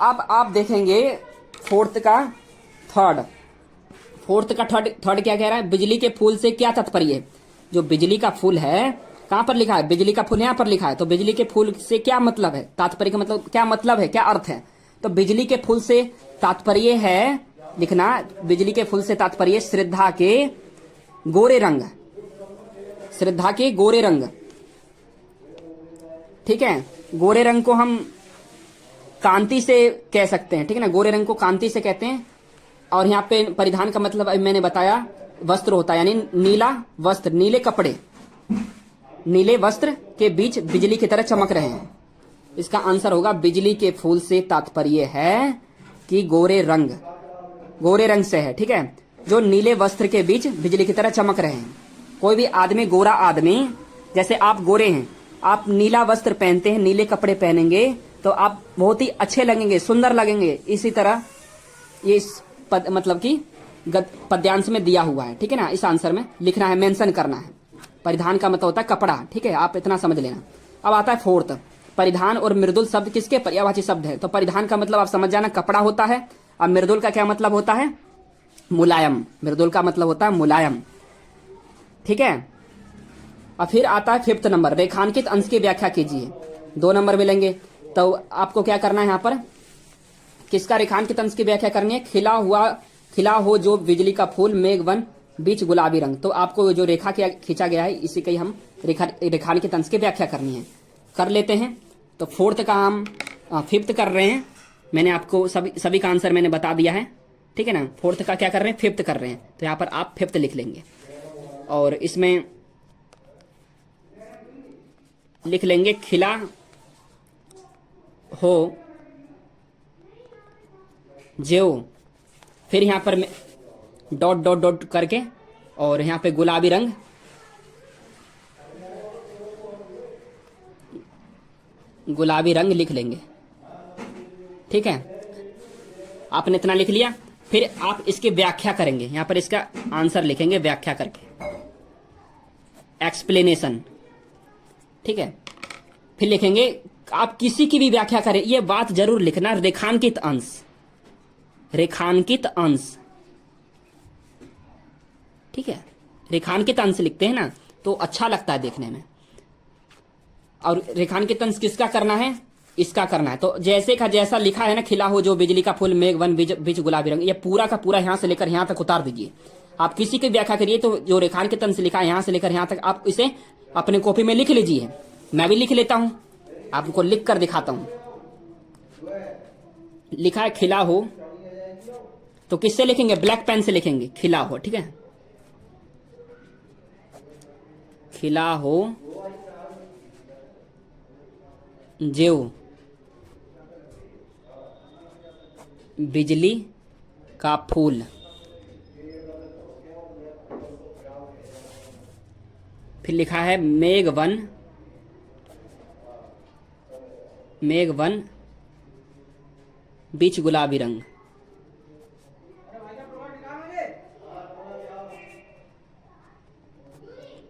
अब आप देखेंगे फोर्थ का थर्ड क्या कह रहा है, बिजली के फूल से क्या तात्पर्य है। जो बिजली का फूल है, कहां पर लिखा है, बिजली का फूल यहां पर लिखा है, तो बिजली के फूल से क्या मतलब है, तात्पर्य का मतलब क्या मतलब है, क्या अर्थ है। तो बिजली के फूल से तात्पर्य है, लिखना, बिजली के फूल से तात्पर्य श्रद्धा के गोरे रंग, श्रद्धा के गोरे रंग, ठीक है। गोरे रंग को हम कांति से कह सकते हैं, ठीक है ना, गोरे रंग को कांति से कहते हैं। और यहाँ पे परिधान का मतलब मैंने बताया वस्त्र होता है, यानी नीला वस्त्र, नीले कपड़े, नीले वस्त्र के बीच बिजली की तरह चमक रहे हैं। इसका आंसर होगा बिजली के फूल से तात्पर्य है कि गोरे रंग से है, ठीक है, जो नीले वस्त्र के बीच बिजली की तरह चमक रहे हैं। कोई भी आदमी, गोरा आदमी, जैसे आप गोरे हैं, आप नीला वस्त्र पहनते हैं, नीले कपड़े पहनेंगे तो आप बहुत ही अच्छे लगेंगे, सुंदर लगेंगे। इसी तरह ये इस मतलब कि पद्यांश में दिया हुआ है, ठीक है ना। इस आंसर में लिखना है, मेंशन करना है। परिधान का मतलब होता है कपड़ा, ठीक है, आप इतना समझ लेना। अब आता है फोर्थ, परिधान और मृदुल शब्द किसके पर्यायवाची शब्द है। तो परिधान का मतलब आप समझ जाना, कपड़ा होता है। अब मृदुल का क्या मतलब होता है, मुलायम, मृदुल का मतलब होता है मुलायम, ठीक है। और फिर आता है फिफ्थ नंबर, रेखांकित अंश की व्याख्या कीजिए। 2 नंबर मिलेंगे, तो आपको क्या करना है, यहाँ पर किसका रेखांकित अंश की व्याख्या करनी है, खिला हो जो बिजली का फूल, मेघ वन, बीच गुलाबी रंग। तो आपको जो रेखा खींचा गया है, इसी का ही हम रेखांकित अंश की व्याख्या करनी है, कर लेते हैं। तो फोर्थ का हम फिफ्थ कर रहे हैं, मैंने आपको सभी का आंसर मैंने बता दिया है, ठीक है ना। फोर्थ का क्या कर रहे हैं, फिफ्थ कर रहे हैं, तो यहाँ पर आप फिफ्थ लिख लेंगे। और इसमें लिख लेंगे खिला हो ज्यो, फिर यहां पर डॉट डॉट डॉट करके, और यहां पे गुलाबी रंग, लिख लेंगे, ठीक है। आपने इतना लिख लिया, फिर आप इसकी व्याख्या करेंगे, यहां पर इसका आंसर लिखेंगे व्याख्या करके, एक्सप्लेनेशन, ठीक है। फिर लिखेंगे, आप किसी की भी व्याख्या करें, ये बात जरूर लिखना, रेखांकित अंश, ठीक है। रेखांकित अंश लिखते हैं ना तो अच्छा लगता है देखने में। और रेखांकित अंश किसका करना है, इसका करना है। तो जैसे का जैसा लिखा है ना, खिला हो जो बिजली का फूल, मेघ वन, बीच गुलाबी रंग, ये पूरा का पूरा यहां से लेकर यहां तक उतार दीजिए। आप किसी की व्याख्या करिए, तो जो रेखांकित अंश लिखा है यहां से लेकर यहां तक, आप इसे अपने कॉपी में लिख लीजिए। मैं भी लिख लेता हूं, आपको लिख कर दिखाता हूं। लिखा है खिला हो, तो किससे लिखेंगे, ब्लैक पेन से लिखेंगे, खिला हो, ठीक है। खिला हो ज्यो बिजली का फूल, फिर लिखा है मेघ वन, बीच गुलाबी रंग,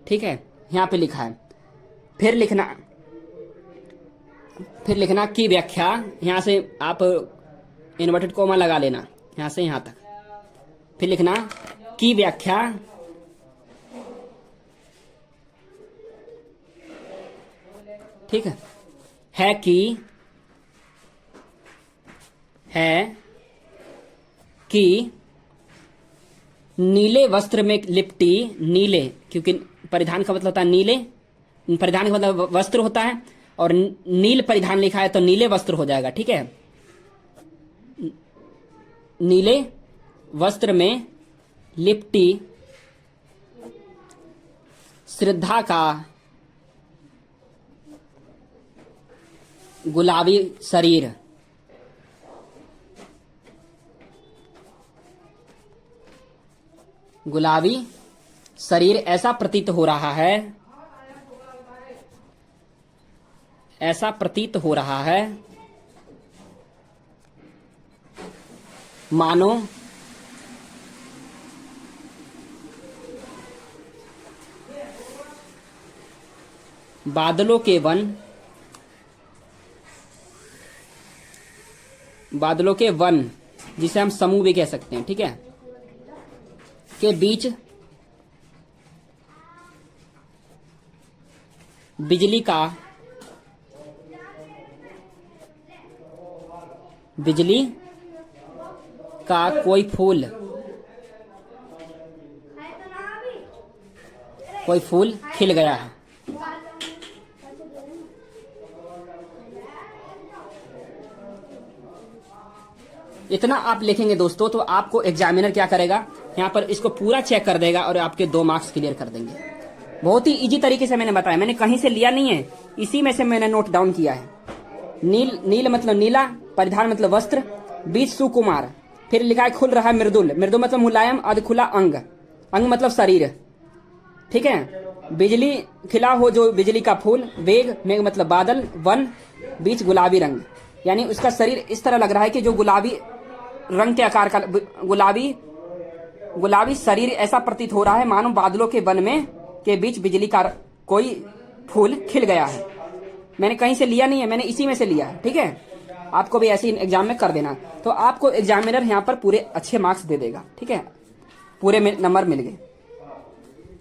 ठीक है, यहाँ पे लिखा है। फिर लिखना की व्याख्या, यहाँ से आप इन्वर्टेड कोमा लगा लेना, यहाँ से यहाँ तक। फिर लिखना की व्याख्या ठीक है कि नीले वस्त्र में लिपटी, नीले क्योंकि परिधान का मतलब होता है नीले, परिधान का मतलब वस्त्र होता है, और नील परिधान लिखा है तो नीले वस्त्र हो जाएगा। ठीक है, नीले वस्त्र में लिपटी श्रद्धा का गुलाबी शरीर, गुलाबी शरीर ऐसा प्रतीत हो रहा है, ऐसा प्रतीत हो रहा है मानो बादलों के वन, जिसे हम समूह भी कह सकते हैं, ठीक है, के बीच बिजली का कोई फूल खिल गया है। इतना आप लिखेंगे दोस्तों तो आपको एग्जामिनर क्या करेगा, यहाँ पर इसको पूरा चेक कर देगा और आपके 2 मार्क्स क्लियर कर देंगे। बहुत ही इजी तरीके से मैंने बताया, मैंने कहीं से लिया नहीं है, इसी में से मैंने नोट डाउन किया है। नील मतलब नीला, परिधान मतलब वस्त्र, बीच सुकुमार, फिर लिखा है खुल रहा है मृदुल, मृदुल मतलब मुलायम, अर्ध खुला अंग, अंग मतलब शरीर, ठीक है, बिजली खिला हो जो बिजली का फूल, वेग मेघ मतलब बादल, वन बीच गुलाबी रंग, यानी उसका शरीर इस तरह लग रहा है कि जो गुलाबी रंग के आकार का, गुलाबी शरीर ऐसा प्रतीत हो रहा है मानो बादलों के वन में के बीच बिजली का कोई फूल खिल गया है। मैंने कहीं से लिया नहीं है, मैंने इसी में से लिया है। ठीक है, आपको भी ऐसे एग्जाम में कर देना, तो आपको एग्जामिनर यहाँ पर पूरे अच्छे मार्क्स दे देगा। ठीक है, पूरे नंबर मिल गए।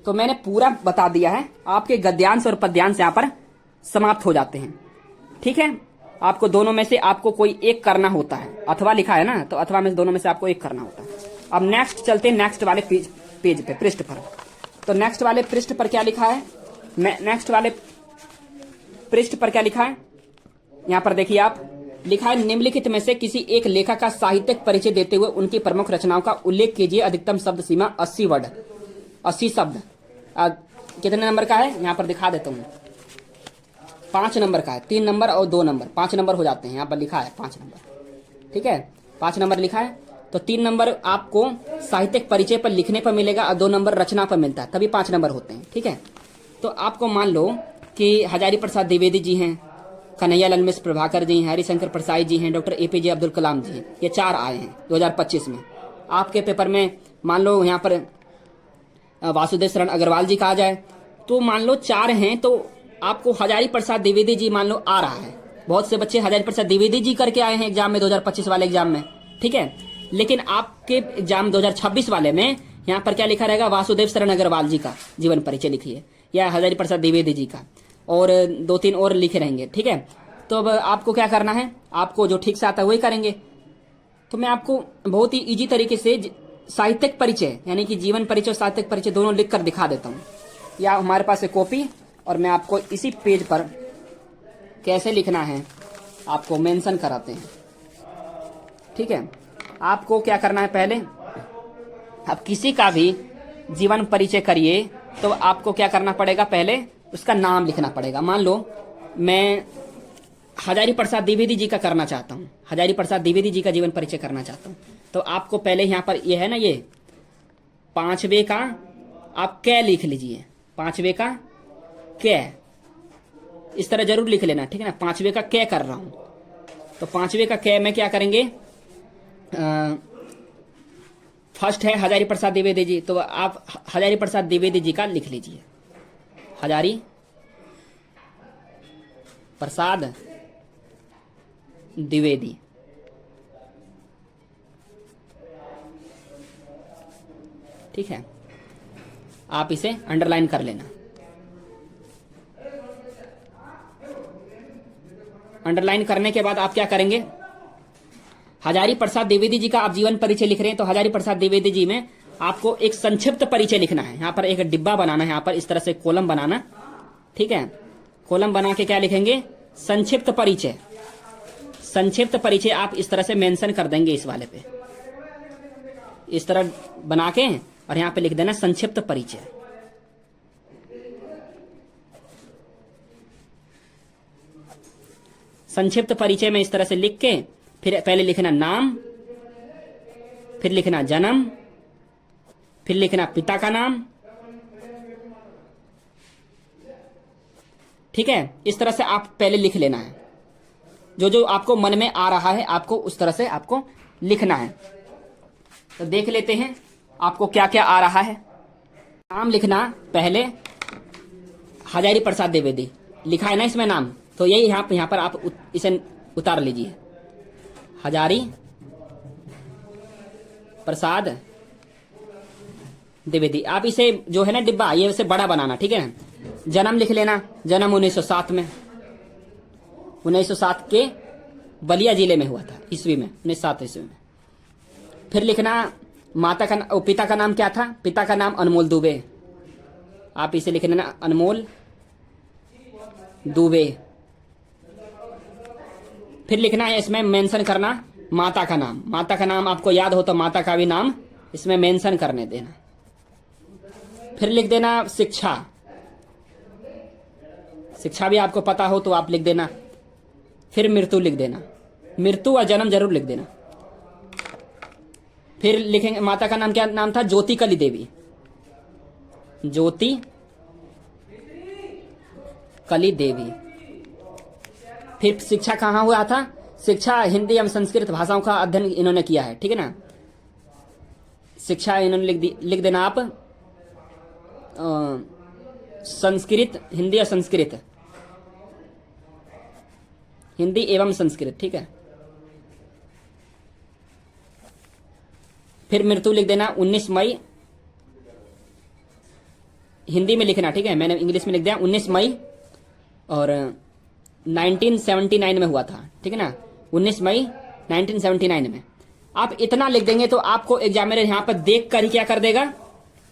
तो मैंने पूरा बता दिया है, आपके गद्यांश और पद्यांश यहाँ पर समाप्त हो जाते हैं। ठीक है, आपको दोनों में से आपको कोई एक करना होता है, अथवा लिखा है ना, तो अथवा में से दोनों में से आपको एक करना होता है। अब नेक्स्ट चलते हैं, नेक्स्ट वाले पेज पे, पृष्ठ पर। तो नेक्स्ट वाले पृष्ठ पर क्या लिखा है, नेक्स्ट वाले पृष्ठ पर क्या लिखा है, यहाँ पर देखिए आप, लिखा है निम्नलिखित में से किसी एक लेखक का साहित्यिक परिचय देते हुए उनकी प्रमुख रचनाओं का उल्लेख कीजिए। अधिकतम शब्द सीमा 80 वर्ड, 80 शब्द। कितने नंबर का है यहाँ पर दिखा देता हूँ, 5 नंबर का है, 3 नंबर और 2 नंबर, 5 नंबर हो जाते हैं। यहाँ पर लिखा है 5 नंबर। ठीक है, 5 नंबर लिखा है, तो 3 नंबर आपको साहित्यिक परिचय पर लिखने पर मिलेगा और 2 नंबर रचना पर मिलता है, तभी 5 नंबर होते हैं। ठीक है, तो आपको मान लो कि हजारी प्रसाद द्विवेदी जी हैं, कन्हैयालाल मिश्र प्रभाकर जी हैं, हरिशंकर प्रसाद जी हैं, डॉक्टर APJ अब्दुल कलाम जी हैं, ये 4 आए हैं 2025 में। आपके पेपर में मान लो यहाँ पर वासुदेव शरण अग्रवाल जी का आ जाए, तो मान लो 4 हैं, तो आपको हजारी प्रसाद द्विवेदी जी मान लो आ रहा है। बहुत से बच्चे हजारी प्रसाद द्विवेदी जी करके आए हैं एग्जाम में, 2025 वाले एग्जाम में। ठीक है, लेकिन आपके एग्जाम 2026 वाले में यहाँ पर क्या लिखा रहेगा, वासुदेव शरण अग्रवाल जी का जीवन परिचय लिखिए, या हजारी प्रसाद द्विवेदी जी का, और 2-3 और लिखे रहेंगे। ठीक है, तो अब आपको क्या करना है, आपको जो ठीक से आता है वही करेंगे। तो मैं आपको बहुत ही इजी तरीके से साहित्यिक परिचय यानी कि जीवन परिचय और साहित्यिक परिचय दोनों लिख कर दिखा देता हूँ, या हमारे पास है कॉपी, और मैं आपको इसी पेज पर कैसे लिखना है आपको मेंशन कराते हैं। ठीक है, आपको क्या करना है, पहले आप किसी का भी जीवन परिचय करिए तो आपको क्या करना पड़ेगा, पहले उसका नाम लिखना पड़ेगा। मान लो मैं हजारी प्रसाद द्विवेदी जी का करना चाहता हूँ, हजारी प्रसाद द्विवेदी जी का जीवन परिचय करना चाहता हूँ, तो आपको पहले यहाँ पर ये है ना, ये 5वें का आप कै लिख लीजिए, 5वें का कै, इस तरह जरूर लिख लेना। ठीक है ना, 5वें का कै कर रहा हूँ, तो 5वें का कै में क्या करेंगे, फर्स्ट है हजारी प्रसाद द्विवेदी जी, तो आप हजारी प्रसाद द्विवेदी जी का लिख लीजिए। हजारी प्रसाद द्विवेदी। ठीक है, आप इसे अंडरलाइन कर लेना। अंडरलाइन करने के बाद आप क्या करेंगे, हजारी प्रसाद द्विवेदी जी का आप जीवन परिचय लिख रहे हैं तो हजारी प्रसाद द्विवेदी जी में आपको एक संक्षिप्त परिचय लिखना है। यहां पर एक डिब्बा बनाना है, यहां पर इस तरह से कॉलम बनाना। ठीक है, कॉलम बना के क्या लिखेंगे, संक्षिप्त परिचय। संक्षिप्त परिचय आप इस तरह से मेंशन कर देंगे, इस वाले पे इस तरह बना के, और यहां पे लिख देना संक्षिप्त परिचय। संक्षिप्त परिचय में इस तरह से लिख के फिर पहले लिखना नाम, फिर लिखना जन्म, फिर लिखना पिता का नाम। ठीक है, इस तरह से आप पहले लिख लेना है। जो जो आपको मन में आ रहा है आपको उस तरह से आपको लिखना है। तो देख लेते हैं आपको क्या क्या आ रहा है। नाम लिखना पहले हजारी प्रसाद द्विवेदी लिखा है ना इसमें नाम, तो यही यहां पर आप इसे उतार लीजिए, हजारी प्रसाद द्विवेदी। आप इसे जो है ना डिब्बा, ये उसे बड़ा बनाना। ठीक है, जन्म लिख लेना, जन्म 1907 में, 1907 के बलिया जिले में हुआ था, ईस्वी में, 1907 ईस्वी में। फिर लिखना पिता का नाम क्या था, पिता का नाम अनमोल दुबे। आप इसे लिख लेना अनमोल दुबे। फिर लिखना है इसमें मेंशन करना माता का नाम। माता का नाम आपको याद हो तो माता का भी नाम इसमें मेंशन करने देना। फिर लिख देना शिक्षा, शिक्षा भी आपको पता हो तो आप लिख देना। फिर मृत्यु लिख देना, मृत्यु और जन्म जरूर लिख देना। फिर लिखेंगे माता का नाम, क्या नाम था, ज्योति कली देवी, ज्योति कली देवी। फिर शिक्षा कहाँ हुआ था, शिक्षा हिंदी एवं संस्कृत भाषाओं का अध्ययन इन्होंने किया है। ठीक है ना, शिक्षा इन्होंने लिख देना आप संस्कृत, हिंदी और संस्कृत, हिंदी एवं संस्कृत। ठीक है, फिर मृत्यु लिख देना 19 मई, हिंदी में लिखना। ठीक है, मैंने इंग्लिश में लिख दिया 19 मई और 1979 में हुआ था। ठीक है ना, 19 मई 1979 में। आप इतना लिख देंगे तो आपको एग्जामिनर यहां पर देख कर ही क्या कर देगा,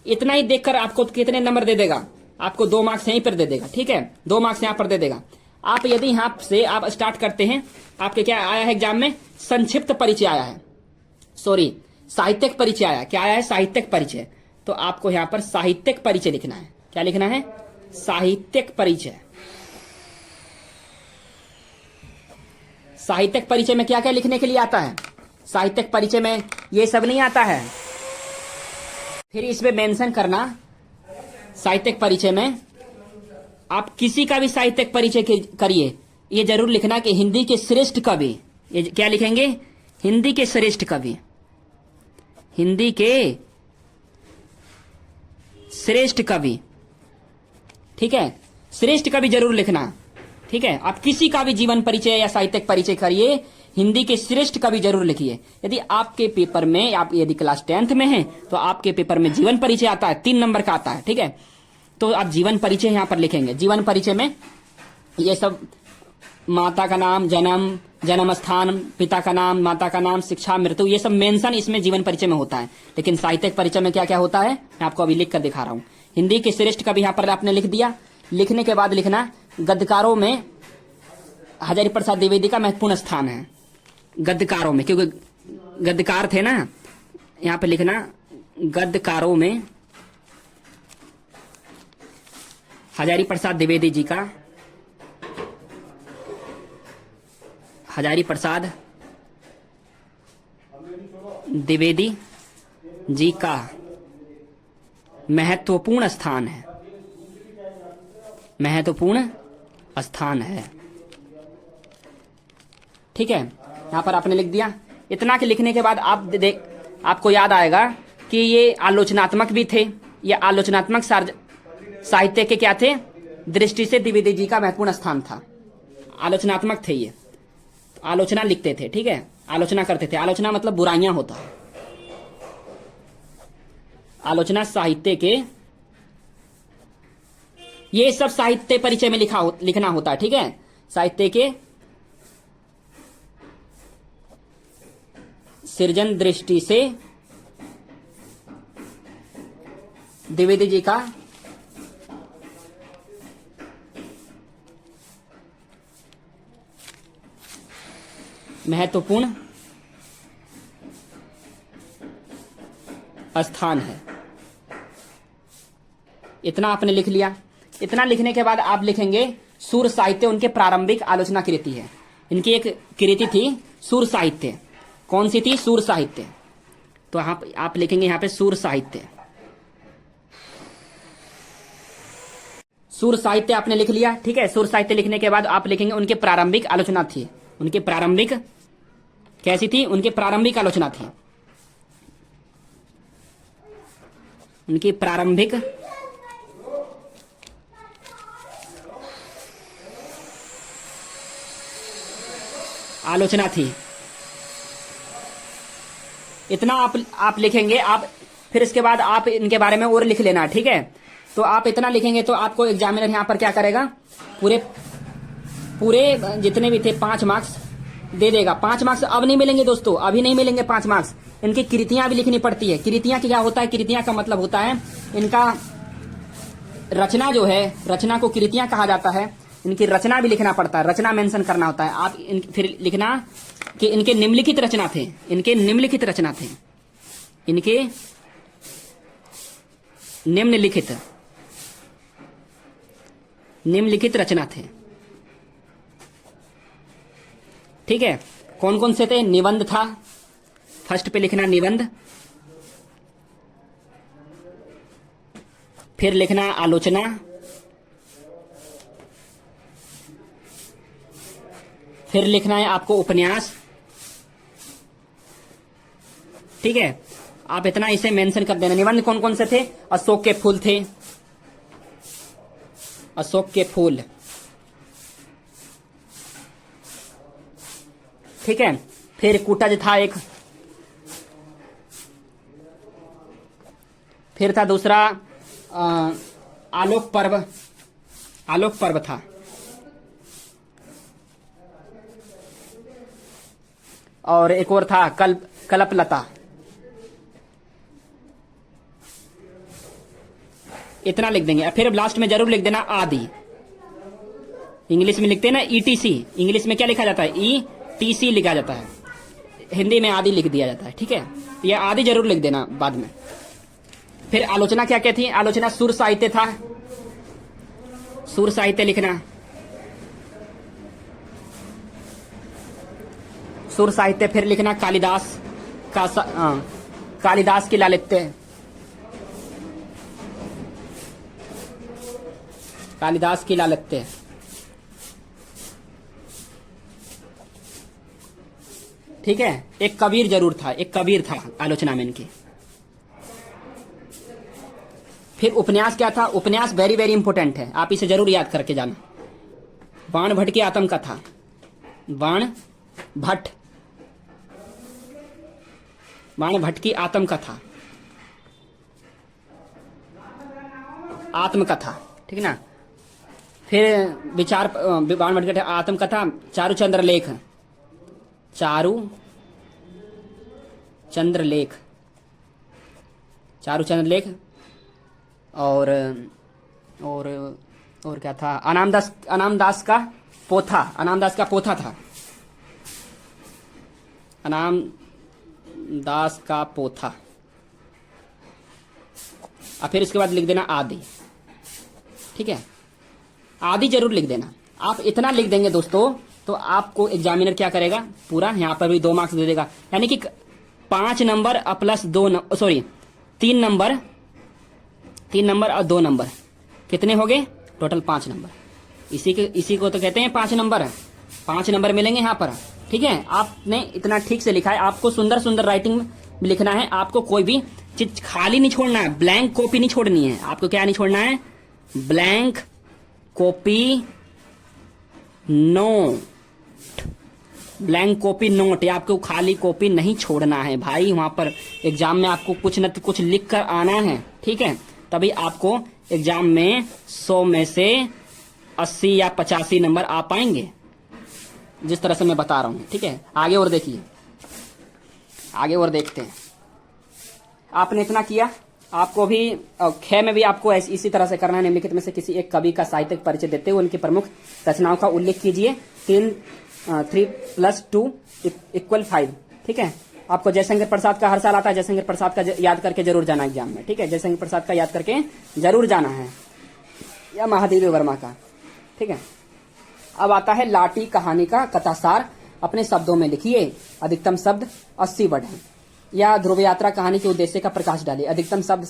इतना ही देखकर आपको कितने नंबर दे देगा, आपको 2 मार्क्स यहीं पर दे देगा। ठीक है, 2 मार्क्स यहां पर दे देगा। आप यदि यहां से आप स्टार्ट करते हैं, आपके क्या आया है एग्जाम में, संक्षिप्त परिचय आया है, सॉरी साहित्यिक परिचय आया। क्या आया है, साहित्यिक परिचय। तो आपको यहां पर साहित्यिक परिचय लिखना है। क्या लिखना है, साहित्यिक परिचय। साहित्यिक परिचय में क्या क्या लिखने के लिए आता है, साहित्यिक परिचय में ये सब नहीं आता है। फिर इसमें मेंशन करना, साहित्यिक परिचय में आप किसी का भी साहित्यिक परिचय करिए, ये जरूर लिखना कि हिंदी के श्रेष्ठ कवि। ये क्या लिखेंगे, हिंदी के श्रेष्ठ कवि, हिंदी के श्रेष्ठ कवि। ठीक है, श्रेष्ठ कवि जरूर लिखना। ठीक है, आप किसी का भी जीवन परिचय या साहित्यिक परिचय करिए, हिंदी के श्रेष्ठ कवि जरूर लिखिए। यदि आपके पेपर में, आप यदि क्लास 10th में हैं तो आपके पेपर में जीवन परिचय आता है, 3 नंबर का आता है। ठीक है, तो आप जीवन परिचय यहां पर लिखेंगे। जीवन परिचय में ये सब माता का नाम, जन्म, जन्म स्थान, पिता का नाम, माता का नाम, शिक्षा, मृत्यु, ये सब मेंशन इसमें जीवन परिचय में होता है। लेकिन साहित्यिक परिचय में क्या क्या होता है मैं आपको अभी लिख कर दिखा रहा हूं। हिंदी के श्रेष्ठ कवि यहां पर आपने लिख दिया। लिखने के बाद लिखना गद्यकारों में हजारी प्रसाद द्विवेदी का महत्वपूर्ण स्थान है, गद्यकारों में, क्योंकि गद्यकार थे ना। यहां पे लिखना गद्यकारों में हजारी प्रसाद द्विवेदी जी का, हजारी प्रसाद द्विवेदी जी का महत्वपूर्ण स्थान है, महत्वपूर्ण स्थान है। ठीक है, यहां पर आपने लिख दिया। इतना के लिखने के बाद आपको याद आएगा कि ये आलोचनात्मक भी थे, ये आलोचनात्मक साहित्य के क्या थे, दृष्टि से द्विवेदी जी का महत्वपूर्ण स्थान था। आलोचनात्मक थे ये, आलोचना लिखते थे, ठीक है, आलोचना करते थे। आलोचना मतलब बुराइयां होता है। आलोचना साहित्य के, ये सब साहित्य परिचय में लिखना होता है, ठीक है। साहित्य के सृजन दृष्टि से द्विवेदी जी का महत्वपूर्ण स्थान है। इतना आपने लिख लिया। इतना लिखने के बाद आप लिखेंगे सूर साहित्य, उनके प्रारंभिक आलोचना कृति है। इनकी एक कृति थी सूर साहित्य। कौन सी थी? सूर साहित्य। तो आप लिखेंगे यहां पे सूर साहित्य। सूर साहित्य आपने लिख लिया, ठीक है। सूर साहित्य लिखने के बाद आप लिखेंगे उनके प्रारंभिक आलोचना थी। उनके प्रारंभिक कैसी थी? उनके प्रारंभिक आलोचना थी। उनकी प्रारंभिक आलोचना थी। इतना आप लिखेंगे। आप फिर इसके बाद आप इनके बारे में और लिख लेना, ठीक है। तो आप इतना लिखेंगे तो आपको एग्जामिनर यहां पर क्या करेगा, पूरे जितने भी थे 5 मार्क्स दे देगा। 5 मार्क्स अब नहीं मिलेंगे दोस्तों, अभी नहीं मिलेंगे 5 मार्क्स। इनकी कृतियां भी लिखनी पड़ती है। कृतियां क्या होता है? कृतियां का मतलब होता है इनका रचना जो है, रचना को कृतियां कहा जाता है। इनकी रचना भी लिखना पड़ता है, रचना मेंशन करना होता है। आप फिर लिखना कि इनके निम्नलिखित रचना थे। इनके निम्नलिखित रचना थे। इनके निम्नलिखित रचना थे, ठीक है। कौन कौन से थे? निबंध था, फर्स्ट पे लिखना निबंध। फिर लिखना आलोचना। फिर लिखना है आपको उपन्यास, ठीक है। आप इतना इसे मेंशन कर देना। निबंध कौन कौन से थे? अशोक के फूल थे, अशोक के फूल, ठीक है। फिर कूटज था एक। फिर था दूसरा आलोक पर्व, आलोक पर्व था। और एक और था कल्पलता। इतना लिख देंगे। फिर लास्ट में जरूर लिख देना आदि। इंग्लिश में लिखते हैं ना ईटीसी, इंग्लिश में क्या लिखा जाता है? ईटीसी लिखा जाता है, हिंदी में आदि लिख दिया जाता है, ठीक है। यह आदि जरूर लिख देना बाद में। फिर आलोचना क्या क्या थी? आलोचना सुर साहित्य था, सुर साहित्य लिखना। सुर साहित्य। फिर लिखना कालिदास का कालिदास की लालित्य, कालिदास की लालित्य, ठीक है। एक कबीर जरूर था, एक कबीर था आलोचना में इनकी। फिर उपन्यास क्या था? उपन्यास वेरी वेरी इंपॉर्टेंट है, आप इसे जरूर याद करके जाना। बाण भट्ट की आत्मकथा, बाण भट्ट की आत्मकथा, आत्मकथा, ठीक है ना। फिर विचार बाण भट्ट की आत्मकथा, चारुचंद्र लेख, चारुचंद्र लेख। और क्या था? अनामदास का पोथा, अनामदास का पोथा था, अनामदास का पोथा। और फिर इसके बाद लिख देना आदि, ठीक है। आदि जरूर लिख देना। आप इतना लिख देंगे दोस्तों तो आपको एग्जामिनर क्या करेगा? पूरा यहां पर भी 2 मार्क्स दे देगा। यानी कि 5 नंबर प्लस 3 नंबर और 2 नंबर, कितने हो गए? Total 5 number. इसी को तो कहते हैं 5 नंबर। 5 नंबर मिलेंगे यहाँ पर, ठीक है। आपने इतना ठीक से लिखा है। आपको सुंदर सुंदर राइटिंग में लिखना है। आपको कोई भी चीज खाली नहीं छोड़ना है, ब्लैंक कॉपी नहीं छोड़नी है। आपको क्या नहीं छोड़ना है? Blank copy note, blank copy note, या आपको खाली कॉपी नहीं छोड़ना है भाई। वहां पर एग्जाम में आपको कुछ न कुछ लिख कर आना है, ठीक है, तभी आपको एग्जाम में 100 में से 80 या 85 नंबर आ पाएंगे, जिस तरह से मैं बता रहा हूं, ठीक है। आगे और देखिए, आगे और देखते हैं। आपने इतना किया, आपको भी ख में भी आपको इसी तरह से करना है। निम्नलिखित में से किसी एक कवि का साहित्यिक परिचय देते हुए उनकी प्रमुख रचनाओं का उल्लेख कीजिए। 3 + 2 = 5, ठीक है। आपको जयशंकर प्रसाद का हर साल आता है, जयशंकर प्रसाद का याद करके जरूर जाना एग्जाम में, ठीक है। जयशंकर प्रसाद का याद करके जरूर जाना है, या महादेवी वर्मा का, ठीक है। अब आता है लाठी कहानी का कथासार, अपने शब्दों में लिखिए। अधिकतम शब्द 80 वर्ड है। या ध्रुव यात्रा कहानी के उद्देश्य का प्रकाश डालिए। अधिकतम शब्द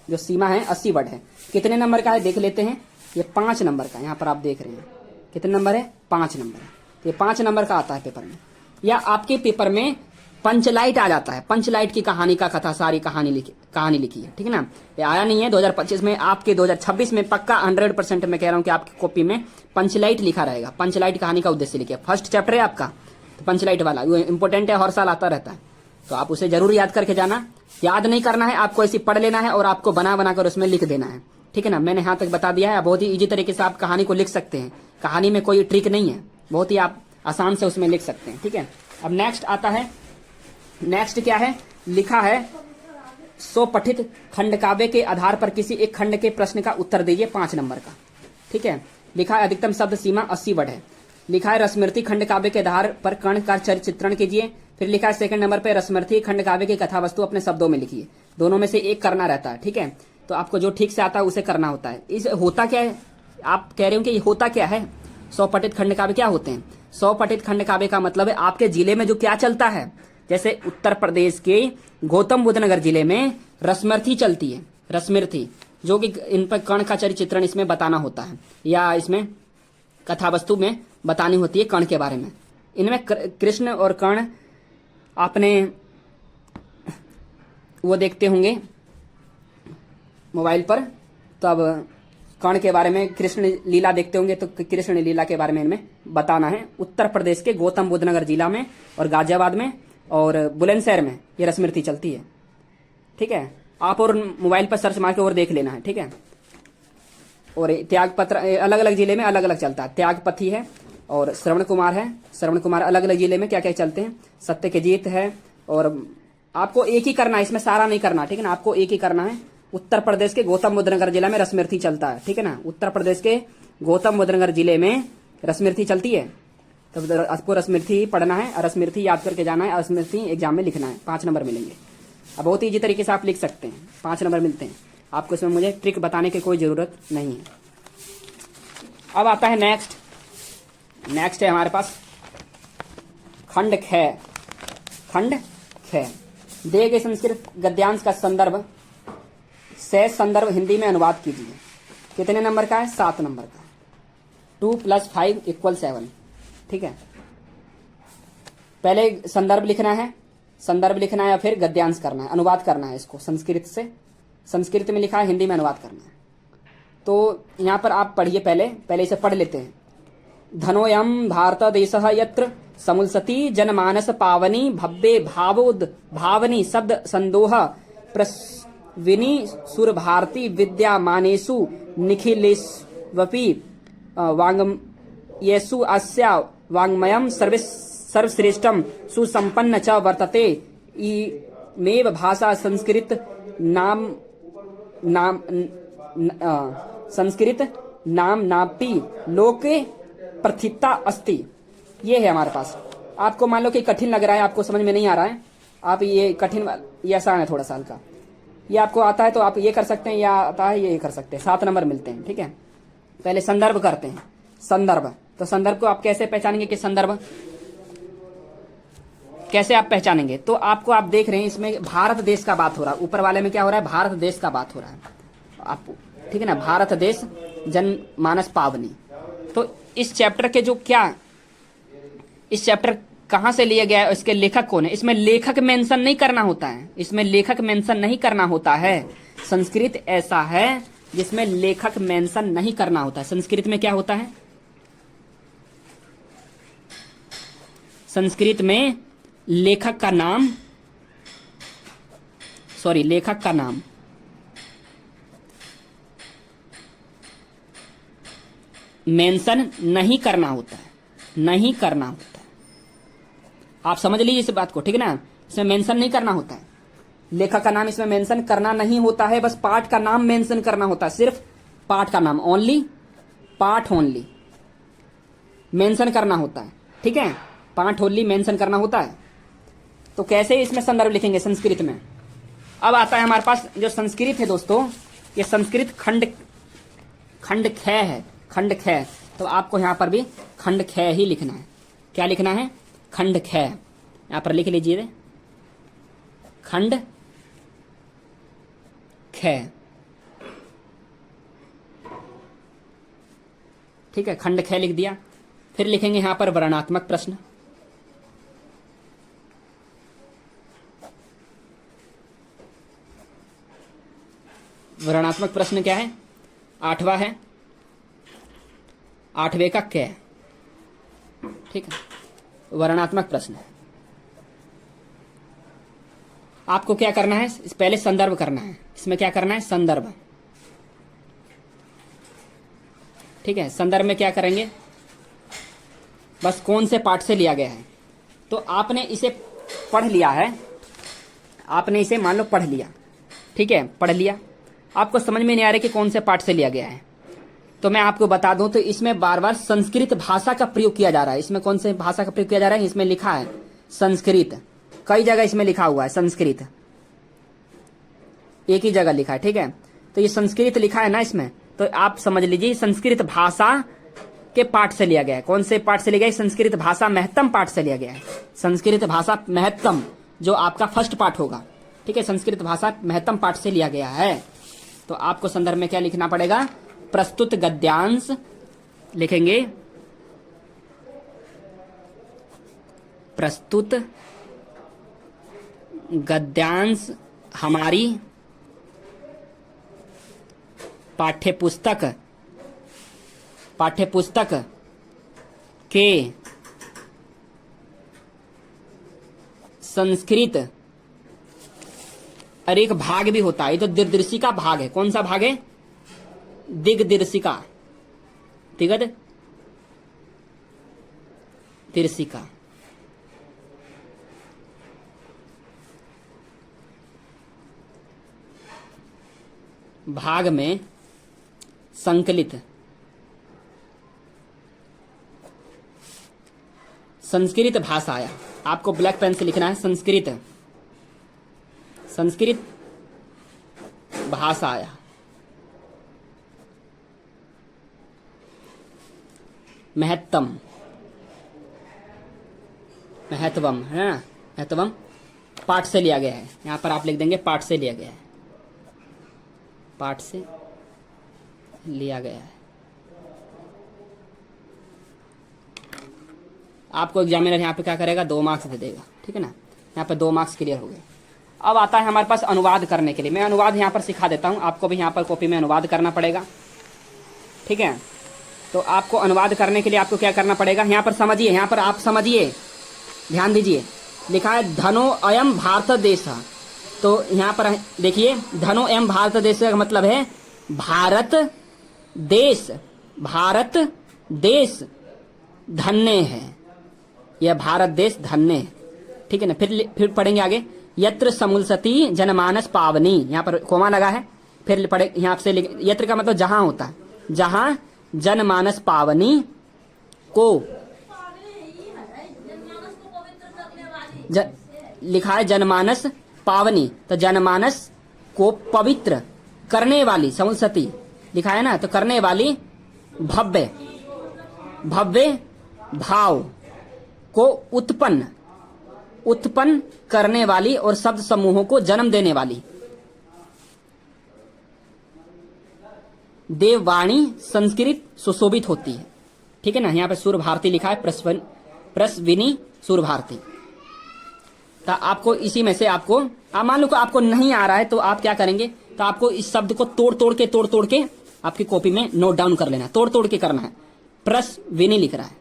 जो सीमा है 80 वर्ड है। कितने नंबर का है देख लेते हैं। ये 5 नंबर का, यहाँ पर आप देख रहे हैं कितने नंबर है, 5 नंबर है। ये 5 नंबर का आता है पेपर में। या आपके पेपर में पंचलाइट आ जाता है, पंचलाइट की कहानी का कथासार कहानी लिखी है, ठीक है ना। ये आया नहीं है 2025 में, आपके 2026 में पक्का 100% मैं कह रहा हूं कि आपकी कॉपी में पंचलाइट लिखा रहेगा। पंचलाइट कहानी का उद्देश्य लिखिए। फर्स्ट चैप्टर है आपका, तो पंचलाइट वाला वो इंपॉर्टेंट है, हर साल आता रहता है, तो आप उसे जरूर याद करके जाना। याद नहीं करना है, आपको ऐसी पढ़ लेना है और आपको बना बना कर उसमें लिख देना है, ठीक है ना। मैंने यहाँ तक बता दिया है, बहुत ही इजी तरीके से आप कहानी को लिख सकते हैं। कहानी में कोई ट्रिक नहीं है, बहुत ही आप आसान से उसमें लिख सकते हैं, ठीक है। अब नेक्स्ट आता है, नेक्स्ट क्या है, लिखा है 100 पठित खंड काव्य के आधार पर किसी एक खंड के प्रश्न का उत्तर दीजिए, 5 नंबर का, ठीक है। लिखा है अधिकतम शब्द सीमा 80 वर्ड है। लिखा है रसमृति खंड काव्य के आधार पर कर्ण का चरित्र चित्रण कीजिए। फिर लिखा है सेकंड नंबर पे रसमृति खंड काव्य की कथा वस्तु अपने शब्दों में लिखिए। दोनों में से एक करना रहता है, ठीक है। तो आपको जो ठीक से आता है उसे करना होता है। इस होता क्या है, आप कह रहे हो कि ये होता क्या है, 100 पठित खंड काव्य क्या होते हैं। 100 पठित खंड काव्य का मतलब है आपके जिले में जो क्या चलता है। जैसे उत्तर प्रदेश के गौतम बुद्ध नगर जिले में रसमृति चलती है, रसमृति, जो कि इन पर कर्ण का चरित्र चित्रण इसमें बताना होता है, या इसमें कथा वस्तु में बतानी होती है कर्ण के बारे में। इनमें कृष्ण और कर्ण आपने वो देखते होंगे मोबाइल पर, तो अब कर्ण के बारे में कृष्ण लीला देखते होंगे, तो कृष्ण लीला के बारे में इनमें बताना है। उत्तर प्रदेश के गौतम बुद्ध नगर जिला में और गाजियाबाद में और बुलंदशहर में ये रसमृति चलती है, ठीक है। आप और मोबाइल पर सर्च मार के और देख लेना है, ठीक है। और त्यागपत्र अलग अलग जिले में अलग अलग चलता है। त्यागपथी है और श्रवण कुमार है। श्रवण कुमार अलग अलग जिले में क्या क्या चलते हैं। सत्य के जीत है, और आपको एक ही करना है, इसमें सारा नहीं करना, ठीक है ना। आपको एक ही करना है। उत्तर प्रदेश के गौतम बुद्ध नगर जिला में रसमृति चलता है, ठीक है ना। उत्तर प्रदेश के गौतम बुद्ध नगर जिले में रसमृति चलती है, तो आपको रसमृति पढ़ना है, रसमृति याद करके जाना है, रसमृति एग्जाम में लिखना है, 5 नंबर मिलेंगे। अब बहुत ईजी तरीके से आप लिख सकते हैं, 5 नंबर मिलते हैं आपको। इसमें मुझे ट्रिक बताने की कोई जरूरत नहीं है। अब आता है नेक्स्ट, नेक्स्ट है हमारे पास खंड ख। खंड ख, दिए गए संस्कृत गद्यांश का संदर्भ से संदर्भ हिंदी में अनुवाद कीजिए। कितने नंबर का है, 7 नंबर का। 2 + 5 = 7, ठीक है। पहले संदर्भ लिखना है, संदर्भ लिखना है, या फिर गद्यांश करना है, अनुवाद करना है इसको संस्कृत से। संस्कृत में लिखा है, हिंदी में अनुवाद करना है। तो यहां पर आप पढ़िए, पहले इसे पढ़ लेते हैं। धनोयम भारत देश यत्र समुलसती जनमानस पावनी भव्ये भावोद भावनी शब्द संदोह प्रस्विनी सुर भारती विद्या मानेषु निखिलेष्वपि वाङ्मयेषु अस्या वाङ्मयम् सर्वश्रेष्ठम सुसंपन्न च वर्तते। इमेव भाषा संस्कृत नाम नापी लोके प्रथिता अस्ति। ये है हमारे पास। आपको मान लो कि कठिन लग रहा है, आपको समझ में नहीं आ रहा है, आप ये कठिन, ये आसान है थोड़ा साल का, ये आपको आता है तो आप ये कर सकते हैं, या आता है ये कर सकते हैं। 7 नंबर मिलते हैं, ठीक है। पहले संदर्भ करते हैं। संदर्भ, तो संदर्भ को आप कैसे पहचानेंगे कि संदर्भ कैसे आप पहचानेंगे। तो आपको, आप देख रहे हैं इसमें भारत देश का बात हो रहा है, ऊपर वाले में क्या हो रहा है, भारत देश का बात हो रहा है आप, ठीक है ना। भारत देश जनमानस पावनी। तो इस चैप्टर के जो क्या, इस चैप्टर कहां से लिया गया है, इसके लेखक कौन है, इसमें लेखक मेंशन नहीं करना होता है, इसमें लेखक मेंशन नहीं करना होता है। संस्कृत ऐसा है जिसमें लेखक मेंशन नहीं करना होता है। संस्कृत में क्या होता है? संस्कृत में लेखक का नाम मेंशन नहीं करना होता है, नहीं करना होता है। आप समझ लीजिए इस बात को, ठीक है ना। इसमें मेंशन नहीं करना होता है, लेखक का नाम इसमें मेंशन करना नहीं होता है, बस पाठ का नाम मेंशन करना होता है, सिर्फ पाठ का नाम, ओनली पाठ ओनली मेंशन करना होता है, ठीक है। पाठ ओनली मेंशन करना होता है। तो कैसे इसमें संदर्भ लिखेंगे संस्कृत में? अब आता है हमारे पास जो संस्कृत है दोस्तों, ये संस्कृत खंड ख है, खंड ख। तो आपको यहां पर भी खंड ख ही लिखना है। क्या लिखना है? खंड ख। यहां पर लिख लीजिए खंड ख, ठीक है। खंड ख लिख दिया। फिर लिखेंगे यहां पर वर्णात्मक प्रश्न। वर्णात्मक प्रश्न क्या है? 8वां है, 8वें का क, ठीक है। वर्णात्मक प्रश्न है। आपको क्या करना है? पहले संदर्भ करना है। इसमें क्या करना है? संदर्भ, ठीक है। संदर्भ में क्या करेंगे? बस कौन से पाठ से लिया गया है। तो आपने इसे पढ़ लिया है, आपने इसे मान लो पढ़ लिया, ठीक है, पढ़ लिया। आपको समझ में नहीं आ रहा कि कौन से पाठ से लिया गया है, तो मैं आपको बता दूं, तो इसमें बार बार संस्कृत भाषा का प्रयोग किया जा रहा है। इसमें कौन से भाषा का प्रयोग किया जा रहा है? इसमें लिखा है संस्कृत, कई जगह इसमें लिखा हुआ है संस्कृत, एक ही जगह लिखा है, ठीक है। तो ये संस्कृत लिखा है ना इसमें, तो आप समझ लीजिए संस्कृत भाषा के पाठ से लिया गया है। कौन से पाठ से लिया गया है? संस्कृत भाषा महत्तम पाठ से लिया गया है। संस्कृत भाषा महत्तम, जो आपका फर्स्ट पाठ होगा, ठीक है, संस्कृत भाषा महत्तम पाठ से लिया गया है। तो आपको संदर्भ में क्या लिखना पड़ेगा? प्रस्तुत गद्यांश लिखेंगे, प्रस्तुत गद्यांश हमारी पाठ्यपुस्तक के संस्कृत, और एक भाग भी होता है, ये तो दिग्दर्शिका भाग है। कौन सा भाग है? दिग्दर्शिका, दिग्दर्शिका भाग में संकलित संस्कृत भाषा आया। आपको ब्लैक पेन से लिखना है संस्कृत भाषा आया। महत्तम है ना, महत्वम पाठ से लिया गया है। यहां पर आप लिख देंगे पाठ से लिया गया है, पाठ से लिया गया है। आपको एग्जामिनर यहाँ पे क्या करेगा? 2 मार्क्स दे देगा, ठीक है ना। यहाँ पे 2 मार्क्स क्लियर हो गए। अब आता है हमारे पास अनुवाद करने के लिए। मैं अनुवाद यहाँ पर सिखा देता हूँ, आपको भी यहाँ पर कॉपी में अनुवाद करना पड़ेगा, ठीक है। तो आपको अनुवाद करने के लिए आपको क्या करना पड़ेगा? यहाँ पर समझिए, यहाँ पर आप समझिए, ध्यान दीजिए। लिखा है धनो अयम भारत देश। तो यहाँ पर देखिए, धनो एवं भारत देश का मतलब है भारत देश धन्य है, यह भारत देश धन्य है, ठीक है ना। फिर पढ़ेंगे आगे, यत्र समुलसती जनमानस पावनी, यहाँ पर कोमा लगा है। फिर पढ़े यहाँ से, यत्र का मतलब जहां होता है, जहां जनमानस पावनी को लिखा है जनमानस पावनी, तो जनमानस को पवित्र करने वाली, समुलसती लिखा है ना, तो करने वाली भव्य भाव को उत्पन्न करने वाली और शब्द समूहों को जन्म देने वाली देववाणी संस्कृत सुशोभित होती है, ठीक है ना। यहाँ पे सूर्य भारती लिखा है, प्रसविनी सूर्य भारती। तो आपको इसी में से आपको मान लो आपको नहीं आ रहा है, तो आप क्या करेंगे? तो आपको इस शब्द को तोड़ तोड़ के आपकी कॉपी में नोट डाउन कर लेना है, तोड़ तोड़ के करना है। प्रश्विनी लिख रहा है,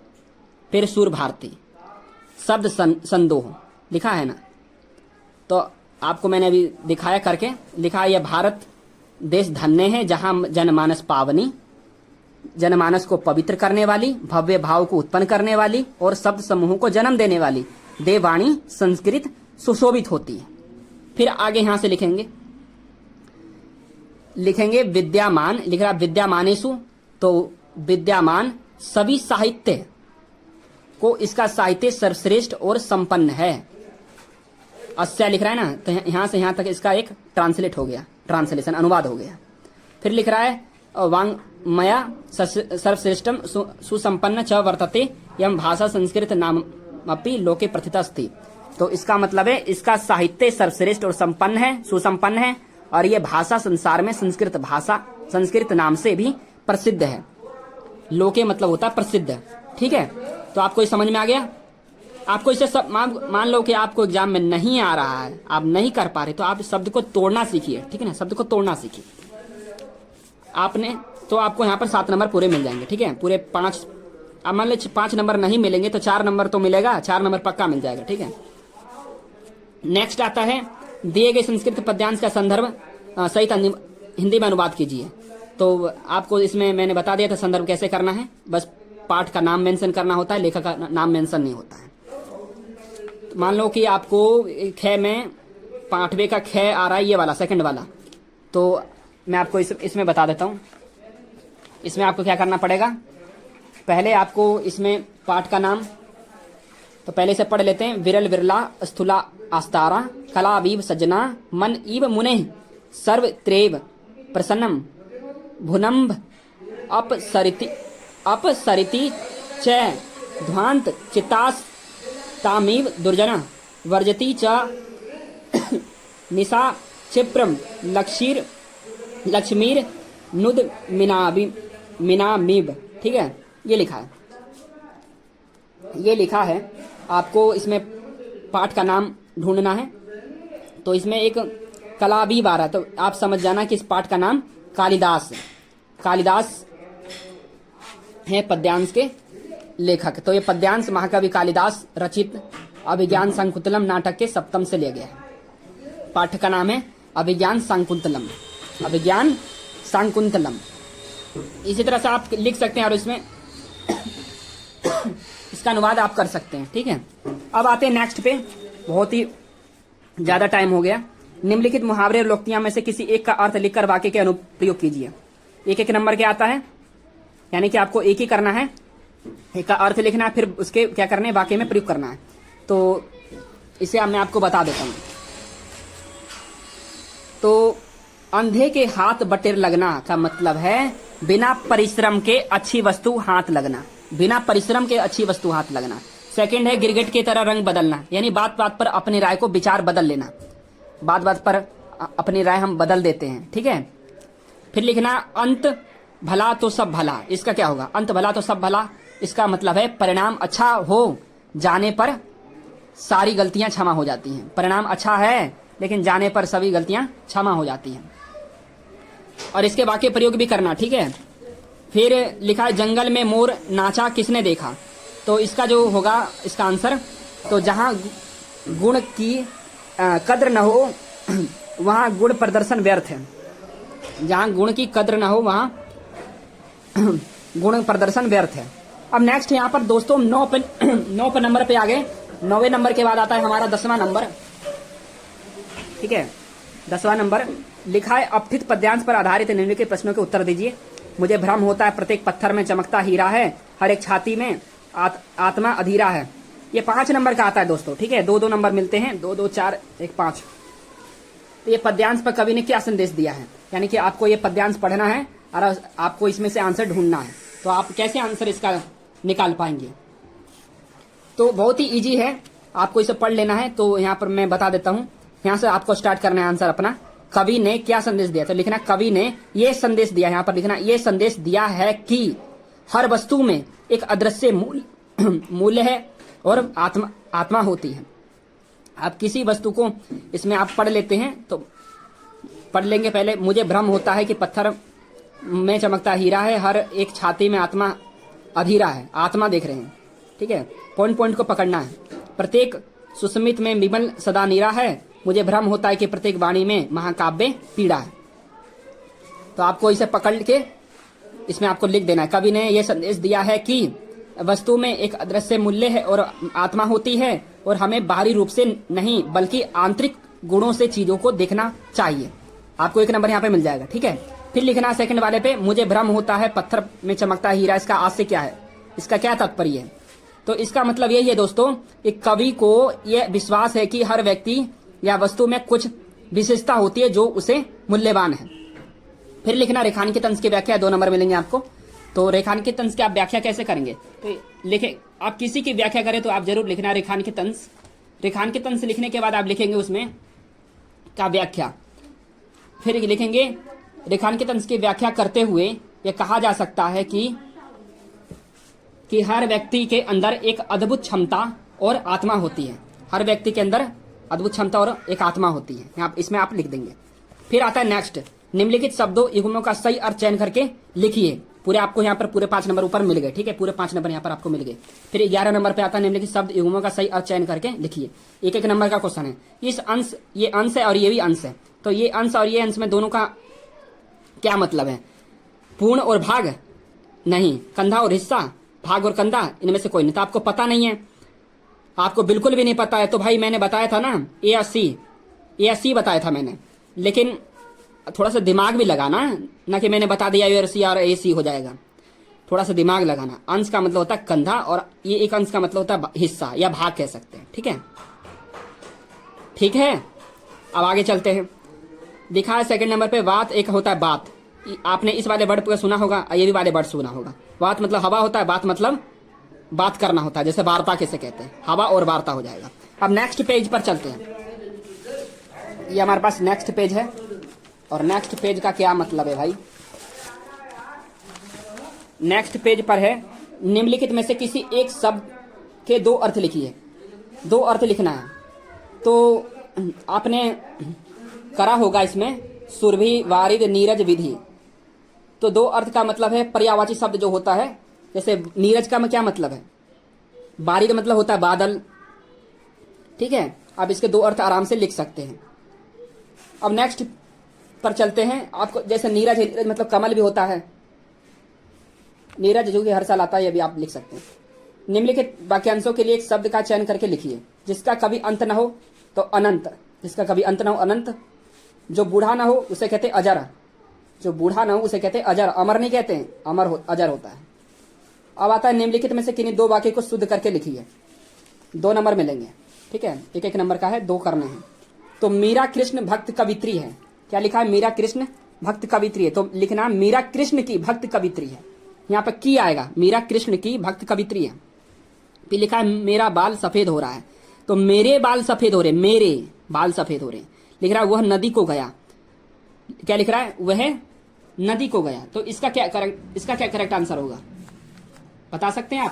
फिर सूर भारती, शब्द संदोह लिखा है ना। तो आपको मैंने अभी दिखाया करके, लिखा है यह भारत देश धन्य है जहां जनमानस पावनी, जनमानस को पवित्र करने वाली, भव्य भाव को उत्पन्न करने वाली और शब्द समूह को जन्म देने वाली देववाणी संस्कृत सुशोभित होती है। फिर आगे यहां से लिखेंगे विद्यामान, लिख रहा विद्यामानेषु, तो विद्यामान सभी साहित्य को, इसका साहित्य सर्वश्रेष्ठ और संपन्न है। अस्या लिख रहा है ना, तो यहां से यहां तक इसका एक ट्रांसलेट हो गया, ट्रांसलेशन अनुवाद हो गया। फिर लिख रहा है वाङ्मया सर्वश्रेष्ठम सुसंपन्न च वर्तते यम भाषा संस्कृत नामपि लोके प्रथिता अस्ति। तो इसका मतलब है इसका साहित्य सर्वश्रेष्ठ और संपन्न है, सुसंपन्न है, और ये भाषा संसार में संस्कृत भाषा, संस्कृत नाम से भी प्रसिद्ध है। लोके मतलब होता है प्रसिद्ध, ठीक है। तो आपको ये समझ में आ गया। आपको इसे सब मान लो कि आपको एग्जाम में नहीं आ रहा है, आप नहीं कर पा रहे, तो आप शब्द को तोड़ना सीखिए, ठीक है ना, शब्द को तोड़ना सीखिए आपने। तो आपको यहाँ पर 7 नंबर पूरे मिल जाएंगे, ठीक है। पूरे 5, अब मान लीजिए 5 नंबर नहीं मिलेंगे तो 4 नंबर तो मिलेगा, 4 नंबर पक्का मिल जाएगा, ठीक है। नेक्स्ट आता है दिए गए संस्कृत पद्यांश का संदर्भ सहित हिंदी में अनुवाद कीजिए। तो आपको इसमें मैंने बता दिया था संदर्भ कैसे करना है, बस पाठ का नाम मेंशन करना होता है, लेखक का नाम मेंशन नहीं होता है। तो मान लो कि आपको ख में 8वें का ख आ रहा है, ये वाला सेकंड वाला, तो मैं आपको इसमें बता देता हूँ। इसमें आपको क्या करना पड़ेगा, पहले आपको इसमें पाठ का नाम, तो पहले से पढ़ लेते हैं। विरल विरला स्थूला आस्तारा कला अबीब सज्जना मन इव मुने सर्व त्रेव प्रसन्नम भुनम्भ अपसरिति च ध्वांत चितास तामीव दुर्जना वर्जती च निशा क्षिप्रम लक्ष्मीर नुद मिनामीब, ठीक है। ये लिखा है आपको इसमें पाठ का नाम ढूंढना है। तो इसमें एक कलाबीब आ रहा है, तो आप समझ जाना कि इस पाठ का नाम कालिदास है। कालिदास है पद्यांश के लेखक। तो ये पद्यांश महाकवि कालिदास रचित अभिज्ञान शाकुंतलम नाटक के सप्तम से लिया गया है। पाठ का नाम है अभिज्ञान शाकुंतलम, अभिज्ञान शाकुंतलम। इसी तरह से आप लिख सकते हैं और इसमें इसका अनुवाद आप कर सकते हैं, ठीक है। अब आते हैं नेक्स्ट पे, बहुत ही ज्यादा टाइम हो गया। निम्नलिखित मुहावरे और लोकोक्तियां में से किसी एक का अर्थ लिखकर वाक्य के अनुप्रयोग कीजिए। एक नंबर के आता है, यानी कि आपको एक ही करना है, एक का अर्थ लिखना है, फिर उसके क्या करना है, वाक्य में प्रयोग करना है। तो इसे मैं आपको बता देता हूं। तो अंधे के हाथ बटेर लगना का मतलब है बिना परिश्रम के अच्छी वस्तु हाथ लगना, बिना परिश्रम के अच्छी वस्तु हाथ लगना। सेकंड है गिरगिट की तरह रंग बदलना, यानी बात बात पर अपनी राय को विचार बदल लेना, बात बात पर अपनी राय हम बदल देते हैं, ठीक है। फिर लिखना अंत भला तो सब भला, इसका क्या होगा, अंत भला तो सब भला, इसका मतलब है परिणाम अच्छा हो जाने पर सारी गलतियां क्षमा हो जाती हैं। परिणाम अच्छा है लेकिन जाने पर सभी गलतियां क्षमा हो जाती हैं। और इसके वाक्य प्रयोग भी करना, ठीक है। फिर लिखा है जंगल में मोर नाचा किसने देखा, तो इसका जो होगा इसका आंसर, तो जहां गुण की कद्र न हो वहां गुण प्रदर्शन व्यर्थ है, जहां गुण की कद्र न हो वहां गुण प्रदर्शन व्यर्थ है। अब नेक्स्ट यहाँ पर दोस्तों 9 नंबर पे आ गए। 9वें नंबर के बाद आता है हमारा 10वां नंबर, ठीक है। 10वां नंबर लिखा है अपठित पद्यांश पर आधारित निम्नलिखित प्रश्नों के उत्तर दीजिए। मुझे भ्रम होता है प्रत्येक पत्थर में चमकता हीरा है, हर एक छाती में आत्मा अधीरा है। ये 5 नंबर का आता है दोस्तों, ठीक है। 2-2 नंबर मिलते हैं, 2, 2, 4, 1, 5। तो ये पद्यांश पर कवि ने क्या संदेश दिया है, यानी कि आपको ये पद्यांश पढ़ना है और आपको इसमें से आंसर ढूंढना है। तो आप कैसे आंसर इसका निकाल पाएंगे, तो बहुत ही इजी है, आपको इसे पढ़ लेना है। तो यहाँ पर मैं बता देता हूँ, यहाँ से आपको स्टार्ट करना है आंसर अपना। कवि ने क्या संदेश दिया, तो लिखना कवि ने ये संदेश दिया, यहाँ पर लिखना ये संदेश दिया है कि हर वस्तु में एक अदृश्य मूल्य है और आत्मा होती है। आप किसी वस्तु को इसमें आप पढ़ लेते हैं तो पढ़ लेंगे पहले। मुझे भ्रम होता है कि पत्थर में चमकता हीरा है, हर एक छाती में आत्मा अधीरा है। आत्मा देख रहे हैं, ठीक है। पॉइंट पॉइंट को पकड़ना है। प्रत्येक सुस्मित में विमल सदा नीरा है। मुझे भ्रम होता है कि प्रत्येक वाणी में महाकाव्य पीड़ा है। तो आपको इसे पकड़ के इसमें आपको लिख देना है। कवि ने यह संदेश दिया है कि वस्तु में एक अदृश्य मूल्य है और आत्मा होती है, और हमें बाहरी रूप से नहीं बल्कि आंतरिक गुणों से चीजों को देखना चाहिए। आपको 1 नंबर यहाँ पे मिल जाएगा, ठीक है। फिर लिखना सेकंड वाले पे, मुझे भ्रम होता है पत्थर में चमकता हीरा। इसका आज से क्या है, इसका क्या तात्पर्य है? तो इसका मतलब यही है दोस्तों, एक कवि को यह विश्वास है कि हर व्यक्ति या वस्तु में कुछ विशेषता होती है जो उसे मूल्यवान है। फिर लिखना रेखांकित अंश की व्याख्या, 2 नंबर मिलेंगे आपको। तो रेखांकित अंश की आप व्याख्या कैसे करेंगे? तो लिखे, आप किसी की व्याख्या करें तो आप जरूर लिखना रेखांकित अंश। रेखांकित अंश लिखने के बाद आप लिखेंगे उसमें का व्याख्या। फिर लिखेंगे रेखांकित अंश की व्याख्या करते हुए यह कहा जा सकता है कि हर व्यक्ति के अंदर एक अद्भुत क्षमता और आत्मा होती है। हर व्यक्ति के अंदर अद्भुत क्षमता और एक आत्मा होती है। यहाँ इसमें आप लिख देंगे। फिर आता है नेक्स्ट, निम्नलिखित शब्दों युग्मों का सही अर्थ चयन करके लिखिए। पूरे आपको यहाँ पर पूरे 5 नंबर ऊपर मिल गए, ठीक है। पूरे 5 नंबर यहाँ पर आपको मिल गए। फिर 11 नंबर पे आता है निम्नलिखित शब्द युग्मों का सही अर्थ चयन करके लिखिए। 1-1 नंबर का क्वेश्चन है। इस अंश, ये अंश है और ये भी अंश है, तो ये अंश और ये अंश में दोनों का क्या मतलब है? पूर्ण और भाग नहीं, कंधा और हिस्सा, भाग और कंधा, इनमें से कोई नहीं। तो आपको पता नहीं है, आपको बिल्कुल भी नहीं पता है, तो भाई मैंने बताया था ना ए और सी बताया था मैंने, लेकिन थोड़ा सा दिमाग भी लगाना, ना कि मैंने बता दिया ए सी और ए सी हो जाएगा। थोड़ा सा दिमाग लगाना। अंश का मतलब होता है कंधा और ये एक अंश का मतलब होता है हिस्सा या भाग कह सकते हैं, ठीक है। ठीक है, अब आगे चलते हैं। दिखा है सेकंड नंबर पे, वात एक होता है बात। आपने इस वाले वर्ड पर सुना होगा, ये भी वाले वर्ड सुना होगा। वात मतलब हवा होता है, बात मतलब बात करना होता है, जैसे वार्ता कैसे कहते हैं, हवा और वार्ता हो जाएगा। अब नेक्स्ट पेज पर चलते हैं। ये हमारे पास नेक्स्ट पेज है, और नेक्स्ट पेज का क्या मतलब है भाई? नेक्स्ट पेज पर है, निम्नलिखित में से किसी एक शब्द के 2 अर्थ लिखिए। 2 अर्थ लिखना है। तो आपने करा होगा इसमें सुरभि, वारिद, नीरज, विधि। तो 2 अर्थ का मतलब है पर्यायवाची शब्द जो होता है, जैसे नीरज का क्या मतलब है? बारिद मतलब होता है बादल, ठीक है। अब इसके 2 अर्थ आराम से लिख सकते हैं। अब नेक्स्ट पर चलते हैं। आपको जैसे नीरज है, नीरज मतलब कमल भी होता है, नीरज जो कि हर साल आता है, ये भी आप लिख सकते हैं। निम्नलिखित वाक्यांशों के लिए एक शब्द का चयन करके लिखिए। जिसका कभी अंत न हो तो अनंत, जिसका कभी अंत न हो अनंत। जो बूढ़ा ना हो उसे कहते अजर, जो बूढ़ा ना हो उसे कहते अजर। अमर नहीं कहते हैं, अजर होता है। अब आता है निम्नलिखित में से किन्हीं 2 वाक्य को शुद्ध करके लिखिए। 2 नंबर मिलेंगे, ठीक है। 1-1 नंबर का है, 2 करने हैं। तो मीरा कृष्ण भक्त कवित्री है। क्या लिखा है? मीरा कृष्ण भक्त कवित्री है। तो लिखना मीरा कृष्ण की भक्त कवित्री है। यहाँ पे की आएगा, मीरा कृष्ण की भक्त कवित्री है। फिर लिखा है मेरा बाल सफेद हो रहा है। तो मेरे बाल सफेद हो रहे, मेरे बाल सफेद हो रहे। लिख रहा है वह नदी को गया। क्या लिख रहा है? वह नदी को गया। तो इसका क्या करेक्ट आंसर होगा? बता सकते हैं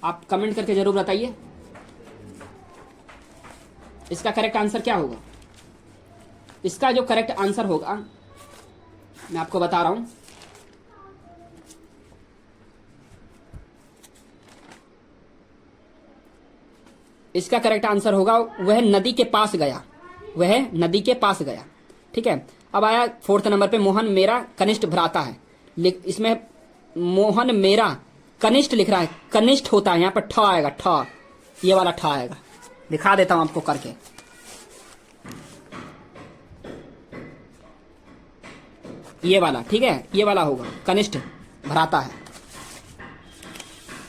आप कमेंट करके जरूर बताइए। इसका करेक्ट आंसर क्या होगा? इसका जो करेक्ट आंसर होगा मैं आपको बता रहा हूं। इसका करेक्ट आंसर होगा वह नदी के पास गया, वह नदी के पास गया, ठीक है। अब आया 4th नंबर पे, मोहन मेरा कनिष्ठ भ्राता है। इसमें मोहन मेरा कनिष्ठ लिख रहा है, कनिष्ठ होता है, यहाँ पर ठ आएगा, ठ, ये वाला ठ आएगा। दिखा देता हूं आपको करके। ये वाला, ठीक है, ये वाला होगा, कनिष्ठ भ्राता है,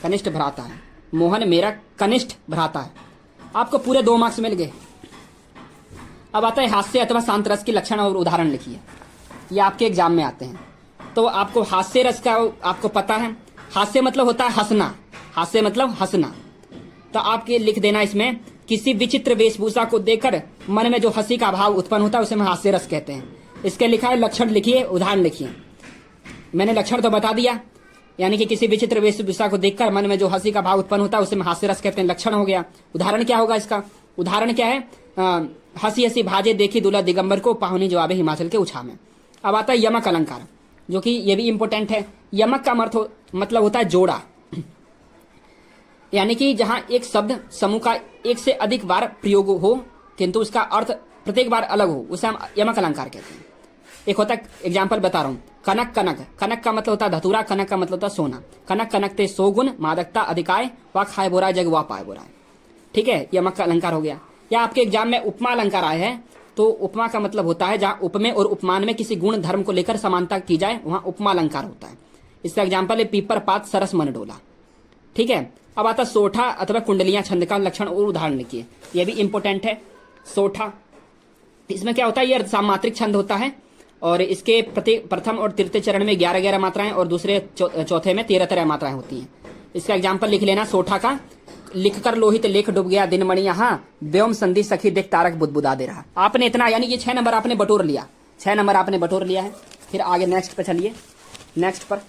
कनिष्ठ भ्राता है। मोहन मेरा कनिष्ठ भ्राता है। आपको पूरे 2 मार्क्स मिल गए। अब आता है हास्य अथवा शांत रस के लक्षण और उदाहरण लिखिए। ये आपके एग्जाम में आते हैं। तो आपको हास्य रस का आपको पता है, हास्य मतलब होता है हंसना, हास्य मतलब हंसना। तो आपके लिख देना इसमें, किसी विचित्र वेशभूषा को देखकर मन में जो हंसी का भाव उत्पन्न होता है उसे हम हास्य रस कहते हैं। इसके लिखा है लक्षण लिखिए, उदाहरण लिखिए। मैंने लक्षण तो बता दिया, यानी कि किसी विचित्र वेशभूषा को देखकर मन में जो हंसी का भाव उत्पन्न होता है उसे हम हास्य रस कहते हैं, लक्षण हो गया। उदाहरण क्या होगा इसका? उदाहरण क्या है? हंसी हंसी भाजे देखी दूल्हा दिगंबर को, पाहुनी जवाबे हिमाचल के उछा में। अब आता है यमक अलंकार, जो कि ये भी इंपॉर्टेंट है। यमक का मतलब होता है जोड़ा, यानी कि जहां एक शब्द समूह का एक से अधिक बार प्रयोग हो किंतु उसका अर्थ प्रत्येक बार अलग हो, उसे हम यमक अलंकार कहते हैं। एक होता है, एग्जाम्पल बता रहा हूं, कनक कनक, कनक का मतलब होता है धतूरा, कनक का मतलब होता है सोना। कनक कनक ते सोगुन मादकता अधिकाय, वा खाए बोराय जग वा पाए बोराय। ठीक है, यमक का अलंकार हो गया। या आपके एग्जाम में उपमा अलंकार आए हैं, तो उपमा का मतलब होता है जहां उपमेय और उपमान में किसी गुण धर्म को लेकर समानता की जाए, वहां उपमा अलंकार होता है। इसका एग्जाम्पल है पीपर पात सरस मन डोला। ठीक है, अब आता सोठा अथवा कुंडलियां, छंद का लक्षण और उदाहरण लिखिए, यह भी इंपॉर्टेंट है। सोठा, इसमें क्या होता है, यह सामात्रिक छंद होता है और इसके प्रथम और तृतीय चरण में 11-11 मात्राएं और दूसरे चौथे में 13-13 मात्राएं होती हैं। इसका एग्जाम्पल लिख लेना सोठा का, लिख कर लोहित लेख डूब गया दिन मणि यहाँ, व्योम संधि सखी देख तारक बुदबुदा दे रहा। आपने इतना, यानी ये 6 नंबर आपने बटोर लिया, 6 नंबर आपने बटोर लिया है। फिर आगे नेक्स्ट पे चलिए। नेक्स्ट पर,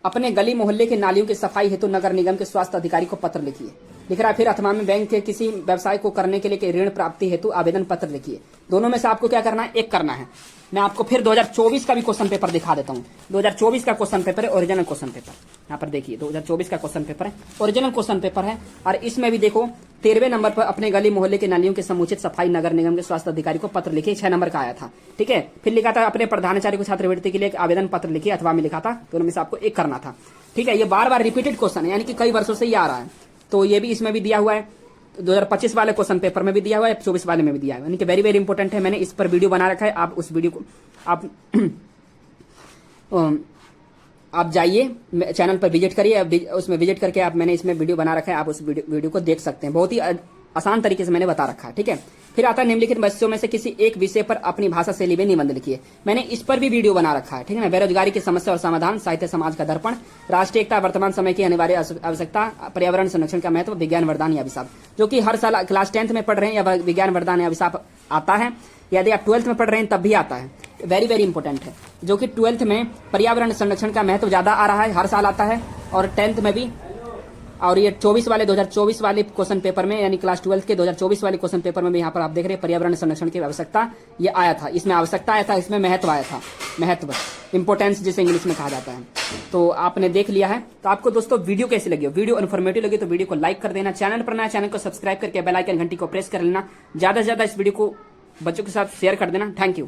अपने गली मोहल्ले के नालियों की सफाई हेतु नगर निगम के स्वास्थ्य अधिकारी को पत्र लिखिए। लिख रहा है, फिर अथवा में बैंक के किसी व्यवसाय को करने के लिए ऋण प्राप्ति हेतु आवेदन पत्र लिखिए। दोनों में से आपको क्या करना है, एक करना है। मैं आपको फिर 2024 का भी क्वेश्चन पेपर दिखा देता हूं। 2024 का क्वेश्चन पेपर है, ओरिजिनल क्वेश्चन पेपर। यहाँ पर देखिए 2024 का क्वेश्चन पेपर है, ओरिजिनल क्वेश्चन पेपर है। और इसमें भी देखो 13वें नंबर पर, अपने गली मोहल्ले के नालियों की समुचित सफाई नगर निगम के स्वास्थ्य अधिकारी को पत्र लिखिए, 6 नंबर का आया था। ठीक है, फिर लिखा था अपने प्रधानाचार्य को छात्रवृत्ति के लिए एक आवेदन पत्र लिखिए, अथवा में लिखा था। दोनों में से आपको एक करना था। ठीक है, ये बार बार रिपीटेड क्वेश्चन है, यानी कि कई वर्षों से ये आ रहा है, तो ये भी इसमें भी दिया हुआ है। 2025 वाले क्वेश्चन पेपर में भी दिया हुआ है, 24 वाले में भी दिया है, यानी कि वेरी वेरी इंपॉर्टेंट है। मैंने इस पर वीडियो बना रखा है, आप उस वीडियो को आप जाइए चैनल पर विजिट करिए, उसमें विजिट करके आप, मैंने इसमें वीडियो बना रखा है, आप उस वीडियो को देख सकते हैं। बहुत ही आसान तरीके से मैंने बता रखा है। ठीक है, फिर आता है निम्नलिखित विषयों में से किसी एक विषय पर अपनी भाषा शैली में निबंध लिखिए। मैंने इस पर भी वीडियो बना रखा है। ठीक है ना, बेरोजगारी की समस्या और समाधान, साहित्य समाज का दर्पण, राष्ट्रीय एकता वर्तमान समय की अनिवार्य आवश्यकता, पर्यावरण संरक्षण का महत्व, विज्ञान वरदान या अभिशाप, जो कि हर साल क्लास 10th में पढ़ रहे हैं, या विज्ञान वरदान या अभिशाप आता है। यदि आप 12th में पढ़ रहे हैं तब भी आता है, वेरी वेरी इंपॉर्टेंट है। जो कि 12th में पर्यावरण संरक्षण का महत्व ज्यादा आ रहा है, हर साल आता है, और 10th में भी। और ये 2024 वाले क्वेश्चन पेपर में, यानी क्लास 12 के 2024 वाले क्वेश्चन पेपर में भी यहाँ पर आप देख रहे हैं पर्यावरण संरक्षण की आवश्यकता, ये आया था। इसमें आवश्यकता आया था, इसमें महत्व आया था, महत्व, इंपोर्टेंस जिसे इंग्लिश में कहा जाता है। तो आपने देख लिया है। तो आपको दोस्तों वीडियो कैसी लगी, वीडियो इन्फॉर्मेटिव लगी तो वीडियो को लाइक कर देना, चैनल पर नया चैनल को सब्सक्राइब करके बेल आइकन घंटी को प्रेस कर लेना, ज्यादा से ज्यादा इस वीडियो को बच्चों के साथ शेयर कर देना। Thank you.